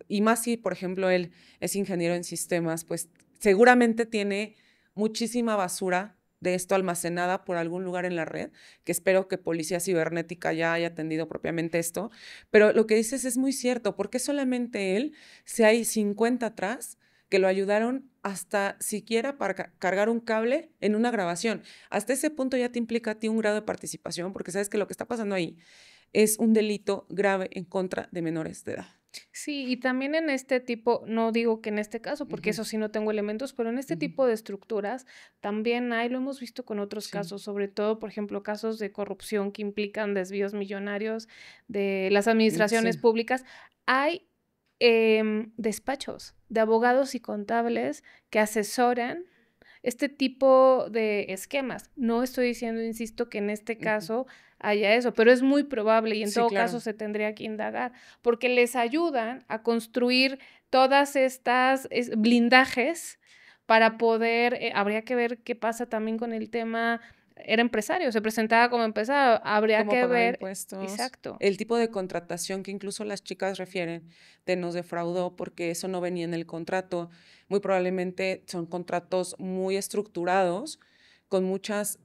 S1: y más si por ejemplo él es ingeniero en sistemas, pues seguramente tiene muchísima basura de esto almacenada por algún lugar en la red, que espero que Policía Cibernética ya haya atendido propiamente esto, pero lo que dices es muy cierto, porque solamente él, si hay 50 atrás que lo ayudaron hasta siquiera para cargar un cable en una grabación. Hasta ese punto ya te implica a ti un grado de participación, porque sabes que lo que está pasando ahí es un delito grave en contra de menores de edad.
S2: Sí, y también en este tipo, no digo que en este caso, porque eso sí no tengo elementos, pero en este tipo de estructuras también hay, lo hemos visto con otros casos, sobre todo, por ejemplo, casos de corrupción que implican desvíos millonarios de las administraciones públicas. Hay despachos de abogados y contables que asesoran este tipo de esquemas. No estoy diciendo, insisto, que en este caso haya eso, pero es muy probable y en todo caso se tendría que indagar, porque les ayudan a construir todas estas blindajes para poder, habría que ver qué pasa también con el tema, era empresario, se presentaba como empresario, habría
S1: cómo
S2: que
S1: pagar
S2: ver,
S1: impuestos,
S2: exacto,
S1: el tipo de contratación que incluso las chicas refieren de nos defraudó porque eso no venía en el contrato. Muy probablemente son contratos muy estructurados con muchos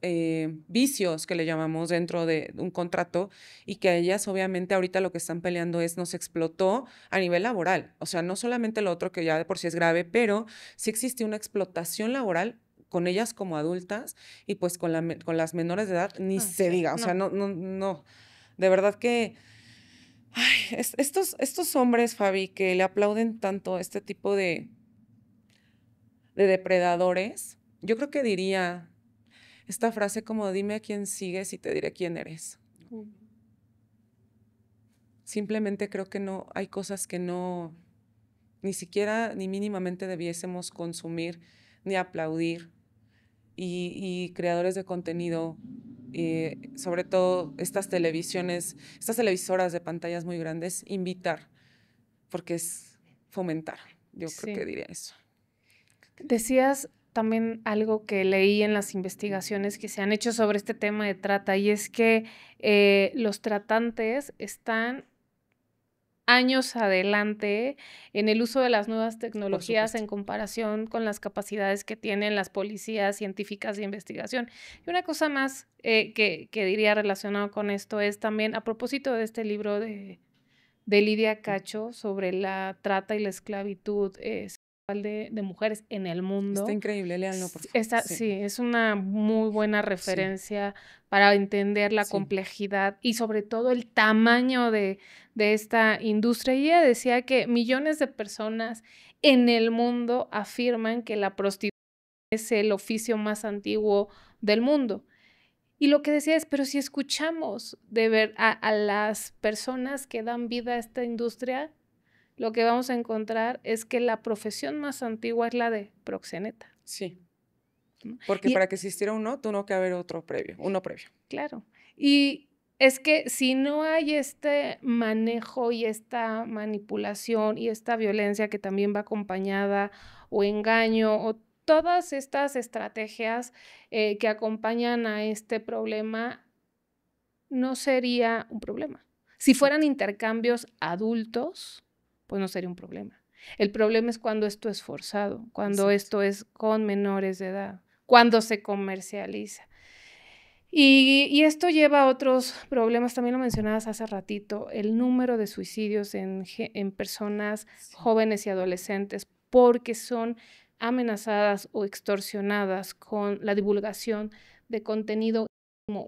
S1: vicios que le llamamos dentro de un contrato y que a ellas obviamente ahorita lo que están peleando es nos explotó a nivel laboral. O sea, no solamente lo otro que ya de por sí es grave, pero sí existe una explotación laboral con ellas como adultas y pues con las menores de edad ni se diga, o sea, no, de verdad que ay, estos hombres, Fabi, que le aplauden tanto este tipo de depredadores, yo creo que diría esta frase como dime a quién sigues y te diré quién eres. Simplemente creo que no, hay cosas que no, ni siquiera, ni mínimamente debiésemos consumir ni aplaudir y creadores de contenido, sobre todo estas televisiones, estas televisoras de pantallas muy grandes, invitar, porque es fomentar. Yo creo que diría eso.
S2: Decías también algo que leí en las investigaciones que se han hecho sobre este tema de trata, y es que los tratantes están años adelante en el uso de las nuevas tecnologías en comparación con las capacidades que tienen las policías científicas de investigación. Y una cosa más que diría relacionado con esto es también, a propósito de este libro de Lidia Cacho sobre la trata y la esclavitud sexual de mujeres en el mundo.
S1: Está increíble, léanlo, por favor.
S2: Sí, es una muy buena referencia para entender la complejidad y sobre todo el tamaño de esta industria. Y ella decía que millones de personas en el mundo afirman que la prostitución es el oficio más antiguo del mundo. Y lo que decía es, pero si escuchamos de ver a las personas que dan vida a esta industria, lo que vamos a encontrar es que la profesión más antigua es la de proxeneta.
S1: Sí, porque para que existiera uno, tuvo que haber uno previo.
S2: Claro, y es que si no hay este manejo y esta manipulación y esta violencia que también va acompañada o engaño o todas estas estrategias que acompañan a este problema, no sería un problema. Si fueran intercambios adultos, pues no sería un problema. El problema es cuando esto es forzado, cuando esto es con menores de edad, cuando se comercializa. Y esto lleva a otros problemas, también lo mencionabas hace ratito, el número de suicidios en personas jóvenes y adolescentes porque son amenazadas o extorsionadas con la divulgación de contenido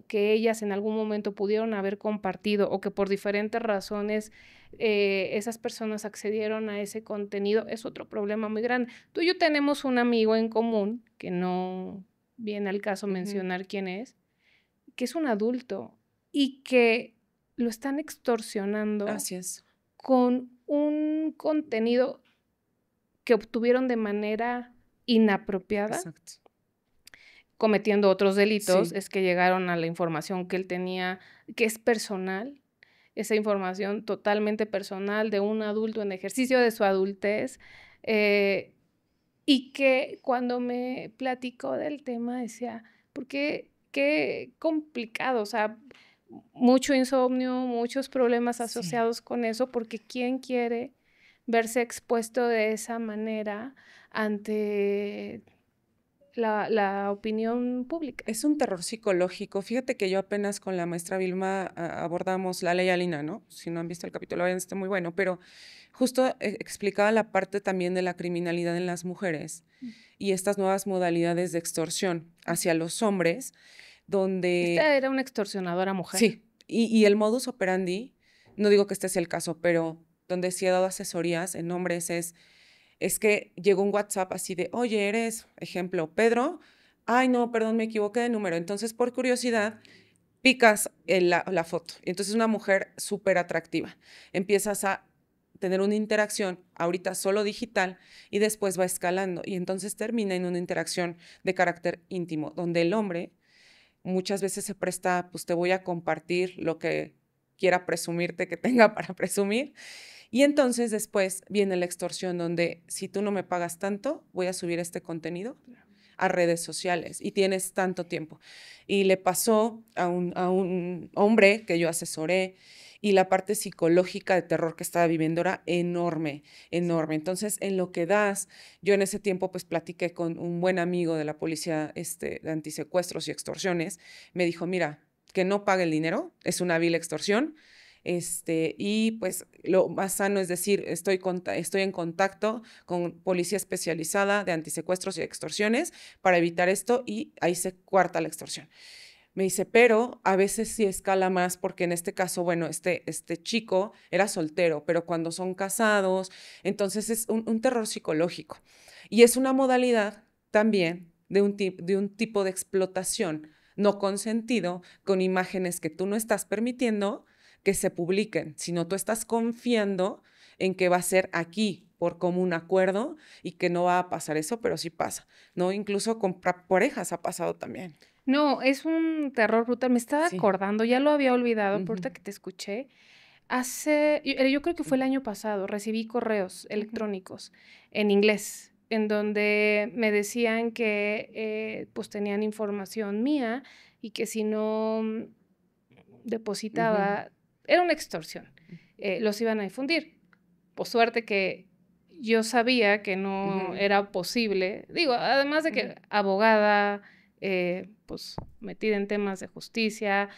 S2: que ellas en algún momento pudieron haber compartido o que por diferentes razones esas personas accedieron a ese contenido, es otro problema muy grande. Tú y yo tenemos un amigo en común, que no viene al caso mencionar quién es, que es un adulto y que lo están extorsionando con un contenido que obtuvieron de manera inapropiada, cometiendo otros delitos, es que llegaron a la información que él tenía, que es personal, esa información totalmente personal de un adulto en ejercicio de su adultez, y que cuando me platicó del tema decía, ¿por qué? Qué complicado, o sea, mucho insomnio, muchos problemas asociados con eso, porque ¿quién quiere verse expuesto de esa manera ante la opinión pública.
S1: Es un terror psicológico. Fíjate que yo apenas con la maestra Vilma abordamos la ley Alina, ¿no? Si no han visto el capítulo, vayan, está muy bueno, pero justo explicaba la parte también de la criminalidad en las mujeres y estas nuevas modalidades de extorsión hacia los hombres, donde...
S2: Esta era una extorsionadora mujer.
S1: Sí, y el modus operandi, no digo que este sea el caso, pero donde sí he dado asesorías en hombres es que llegó un WhatsApp así de, oye, eres, ejemplo, Pedro. Ay, no, perdón, me equivoqué de número. Entonces, por curiosidad, picas la foto. Y entonces una mujer súper atractiva. Empiezas a tener una interacción, ahorita solo digital, y después va escalando. Y entonces termina en una interacción de carácter íntimo, donde el hombre muchas veces se presta, pues te voy a compartir lo que quiera presumirte que tenga para presumir. Y entonces después viene la extorsión donde si tú no me pagas tanto, voy a subir este contenido a redes sociales y tienes tanto tiempo. Y le pasó a un hombre que yo asesoré y la parte psicológica de terror que estaba viviendo era enorme, enorme. Entonces, en lo que das, yo en ese tiempo pues platiqué con un buen amigo de la policía de antisecuestros y extorsiones. Me dijo, mira, que no pague el dinero, es una vil extorsión. Y pues lo más sano es decir, estoy en contacto con policía especializada de antisecuestros y extorsiones para evitar esto y ahí se cuarta la extorsión. Me dice, pero a veces sí escala más porque en este caso, bueno, este chico era soltero, pero cuando son casados, entonces es un terror psicológico. Y es una modalidad también de un tipo de explotación no consentido con imágenes que tú no estás permitiendo que se publiquen, sino tú estás confiando en que va a ser aquí por común acuerdo y que no va a pasar eso, pero sí pasa, ¿no? Incluso con parejas ha pasado también.
S2: No, es un terror brutal. Me estaba
S1: Sí.
S2: acordando, ya lo había olvidado, pero ahorita
S1: Ujú.
S2: que te escuché, yo creo que fue el año pasado, recibí correos electrónicos en inglés, en donde me decían que pues tenían información mía y que si no depositaba, era una extorsión, los iban a difundir. Por suerte que yo sabía que no era posible, digo, además de que abogada, pues metida en temas de justicia,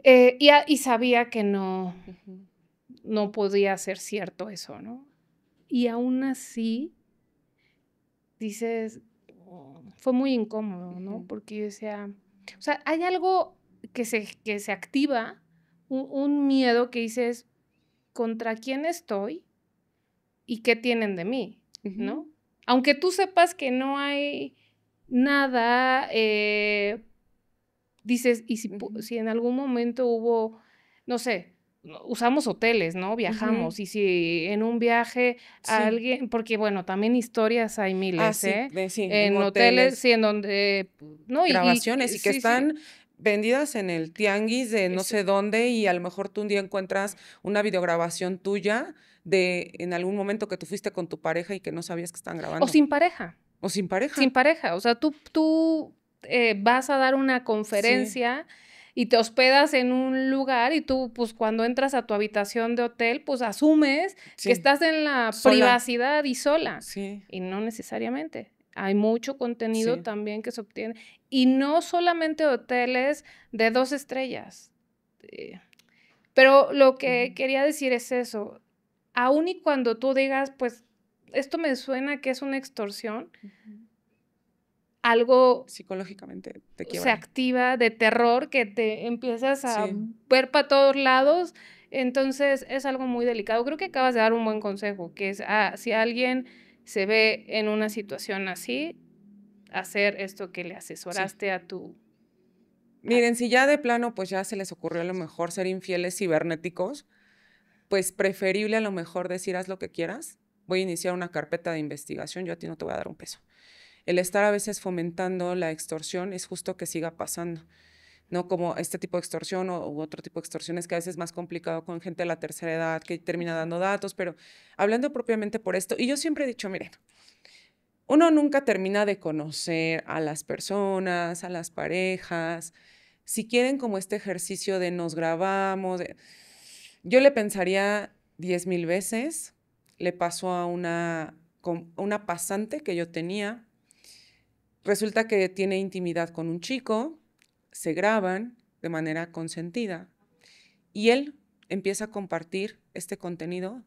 S2: y sabía que no podía ser cierto eso, ¿no? Y aún así, dices, fue muy incómodo, ¿no? Porque yo decía, o sea, hay algo que se activa, un miedo que dices, ¿contra quién estoy y qué tienen de mí? ¿No? Aunque tú sepas que no hay nada, dices, y si en algún momento hubo, no sé, usamos hoteles, ¿no? Viajamos, y si en un viaje alguien, porque bueno, también historias hay miles,
S1: Sí, en
S2: en hoteles,
S1: moteles,
S2: sí, en donde, ¿no?
S1: grabaciones y que
S2: sí,
S1: están vendidas en el tianguis de no sé dónde y a lo mejor tú un día encuentras una videograbación tuya de en algún momento que tú fuiste con tu pareja y que no sabías que estaban grabando.
S2: O sin pareja.
S1: O sin pareja.
S2: Sin pareja, o sea, tú vas a dar una conferencia y te hospedas en un lugar y tú, pues, cuando entras a tu habitación de hotel, pues, asumes que estás en la privacidad y sola.
S1: Sí.
S2: Y no necesariamente. Hay mucho contenido también que se obtiene. Y no solamente hoteles de 2 estrellas. Pero lo que quería decir es eso. Aún y cuando tú digas, pues, esto me suena que es una extorsión, algo
S1: psicológicamente te quiebra.
S2: Se activa de terror que te empiezas a ver para todos lados. Entonces es algo muy delicado. Creo que acabas de dar un buen consejo, que es, si alguien se ve en una situación así, hacer esto que le asesoraste a tu...
S1: Miren, si ya de plano pues ya se les ocurrió a lo mejor ser infieles cibernéticos, pues preferible a lo mejor decir haz lo que quieras, voy a iniciar una carpeta de investigación, yo a ti no te voy a dar un peso. El estar a veces fomentando la extorsión es justo que siga pasando, ¿no? Como este tipo de extorsión u otro tipo de extorsiones que a veces es más complicado con gente de la tercera edad que termina dando datos, pero hablando propiamente por esto, y yo siempre he dicho, miren, uno nunca termina de conocer a las personas, a las parejas. Si quieren como este ejercicio de nos grabamos, yo le pensaría 10,000 veces. Le pasó a una pasante que yo tenía. Resulta que tiene intimidad con un chico, se graban de manera consentida y él empieza a compartir este contenido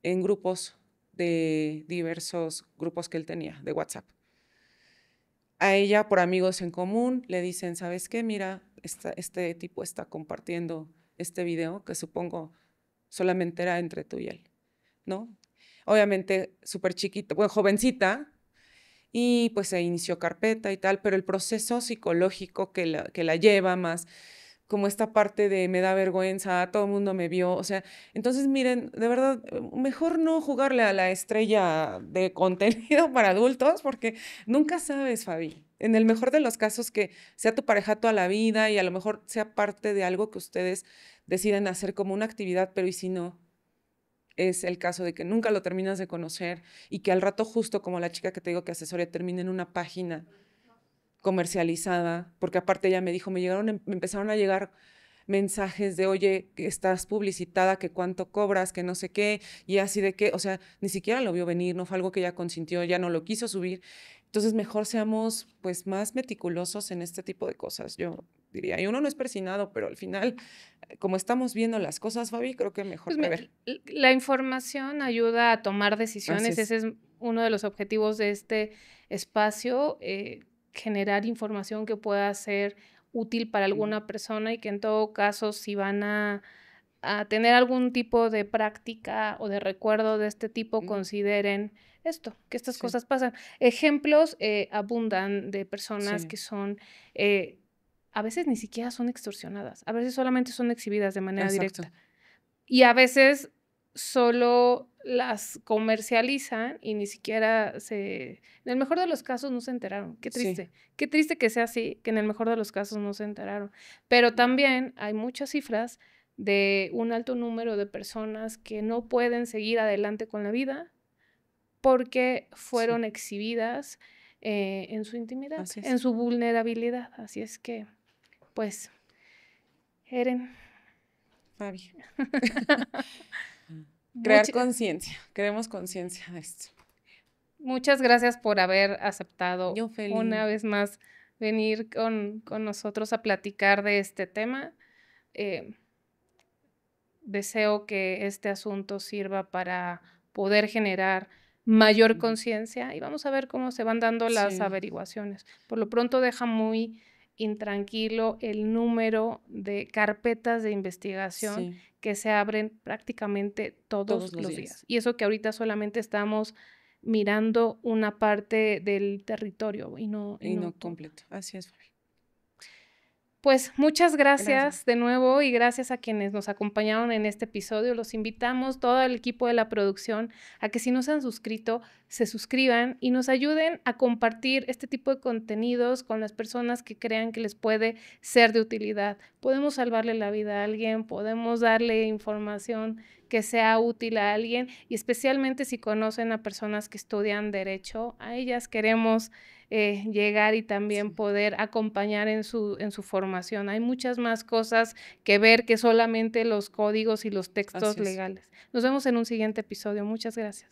S1: en grupos de diversos grupos que él tenía de WhatsApp. A ella, por amigos en común, le dicen, ¿sabes qué? Mira, este tipo está compartiendo este video que supongo solamente era entre tú y él, ¿no? Obviamente súper chiquita, bueno, jovencita, y pues se inició carpeta y tal, pero el proceso psicológico que la lleva más como esta parte de me da vergüenza, todo el mundo me vio, o sea, entonces miren, de verdad, mejor no jugarle a la estrella de contenido para adultos, porque nunca sabes, Fabi, en el mejor de los casos que sea tu pareja toda la vida y a lo mejor sea parte de algo que ustedes deciden hacer como una actividad, pero ¿y si no? Es el caso de que nunca lo terminas de conocer y que al rato justo como la chica que te digo que asesoría termine en una página comercializada, porque aparte ella me dijo, me empezaron a llegar mensajes de, oye, que estás publicitada, que cuánto cobras, que no sé qué, y así de que, o sea, ni siquiera lo vio venir, no fue algo que ella consintió, ya no lo quiso subir. Entonces, mejor seamos, pues, más meticulosos en este tipo de cosas, yo diría. Y uno no es persinado, pero al final, como estamos viendo las cosas, Fabi, creo que mejor
S2: Pues
S1: prever.
S2: la información ayuda a tomar
S1: Así
S2: decisiones.
S1: es.
S2: Ese es uno de los objetivos de este espacio, generar información que pueda ser útil para alguna persona y que en todo caso, si van a tener algún tipo de práctica o de recuerdo de este tipo, consideren esto, que estas
S1: Sí,
S2: cosas pasan. Ejemplos abundan de personas
S1: sí,
S2: que son, a veces ni siquiera son extorsionadas, a veces solamente son exhibidas de manera
S1: exacto.
S2: directa. Y a veces solo las comercializan y ni siquiera en el mejor de los casos no se enteraron.
S1: Sí,
S2: Qué triste que sea así, que en el mejor de los casos no se enteraron. Pero también hay muchas cifras de un alto número de personas que no pueden seguir adelante con la vida porque
S1: sí,
S2: fueron exhibidas en su intimidad,
S1: así
S2: en
S1: es.
S2: su vulnerabilidad. Así es que, pues, Eren,
S1: Fabi. Crear
S2: much-
S1: conciencia, creemos conciencia de esto.
S2: muchas gracias por haber aceptado
S1: Yo feliz.
S2: una vez más venir con nosotros a platicar de este tema. Eh, Deseo que este asunto sirva para poder generar mayor
S1: Ujú.
S2: conciencia y vamos a ver cómo se van dando las
S1: Sí,
S2: averiguaciones. Por lo pronto deja muy intranquilo el número de carpetas de investigación
S1: sí,
S2: que se abren prácticamente todos
S1: todos los
S2: los
S1: días.
S2: días. Y eso que ahorita solamente estamos mirando una parte del territorio y
S1: Y
S2: no
S1: no
S2: todo.
S1: completo. Así es, Fabi.
S2: Pues muchas
S1: Gracias.
S2: gracias de nuevo y gracias a quienes nos acompañaron en este episodio. Los invitamos, todo el equipo de la producción, a que si no se han suscrito, se suscriban y nos ayuden a compartir este tipo de contenidos con las personas que crean que les puede ser de utilidad. Podemos salvarle la vida a alguien, podemos darle información que sea útil a alguien y especialmente si conocen a personas que estudian derecho, a ellas queremos llegar y también
S1: Sí,
S2: poder acompañar en su formación. Hay muchas más cosas que ver que solamente los códigos y los textos
S1: así es.
S2: legales. Nos vemos en un siguiente episodio. Muchas gracias.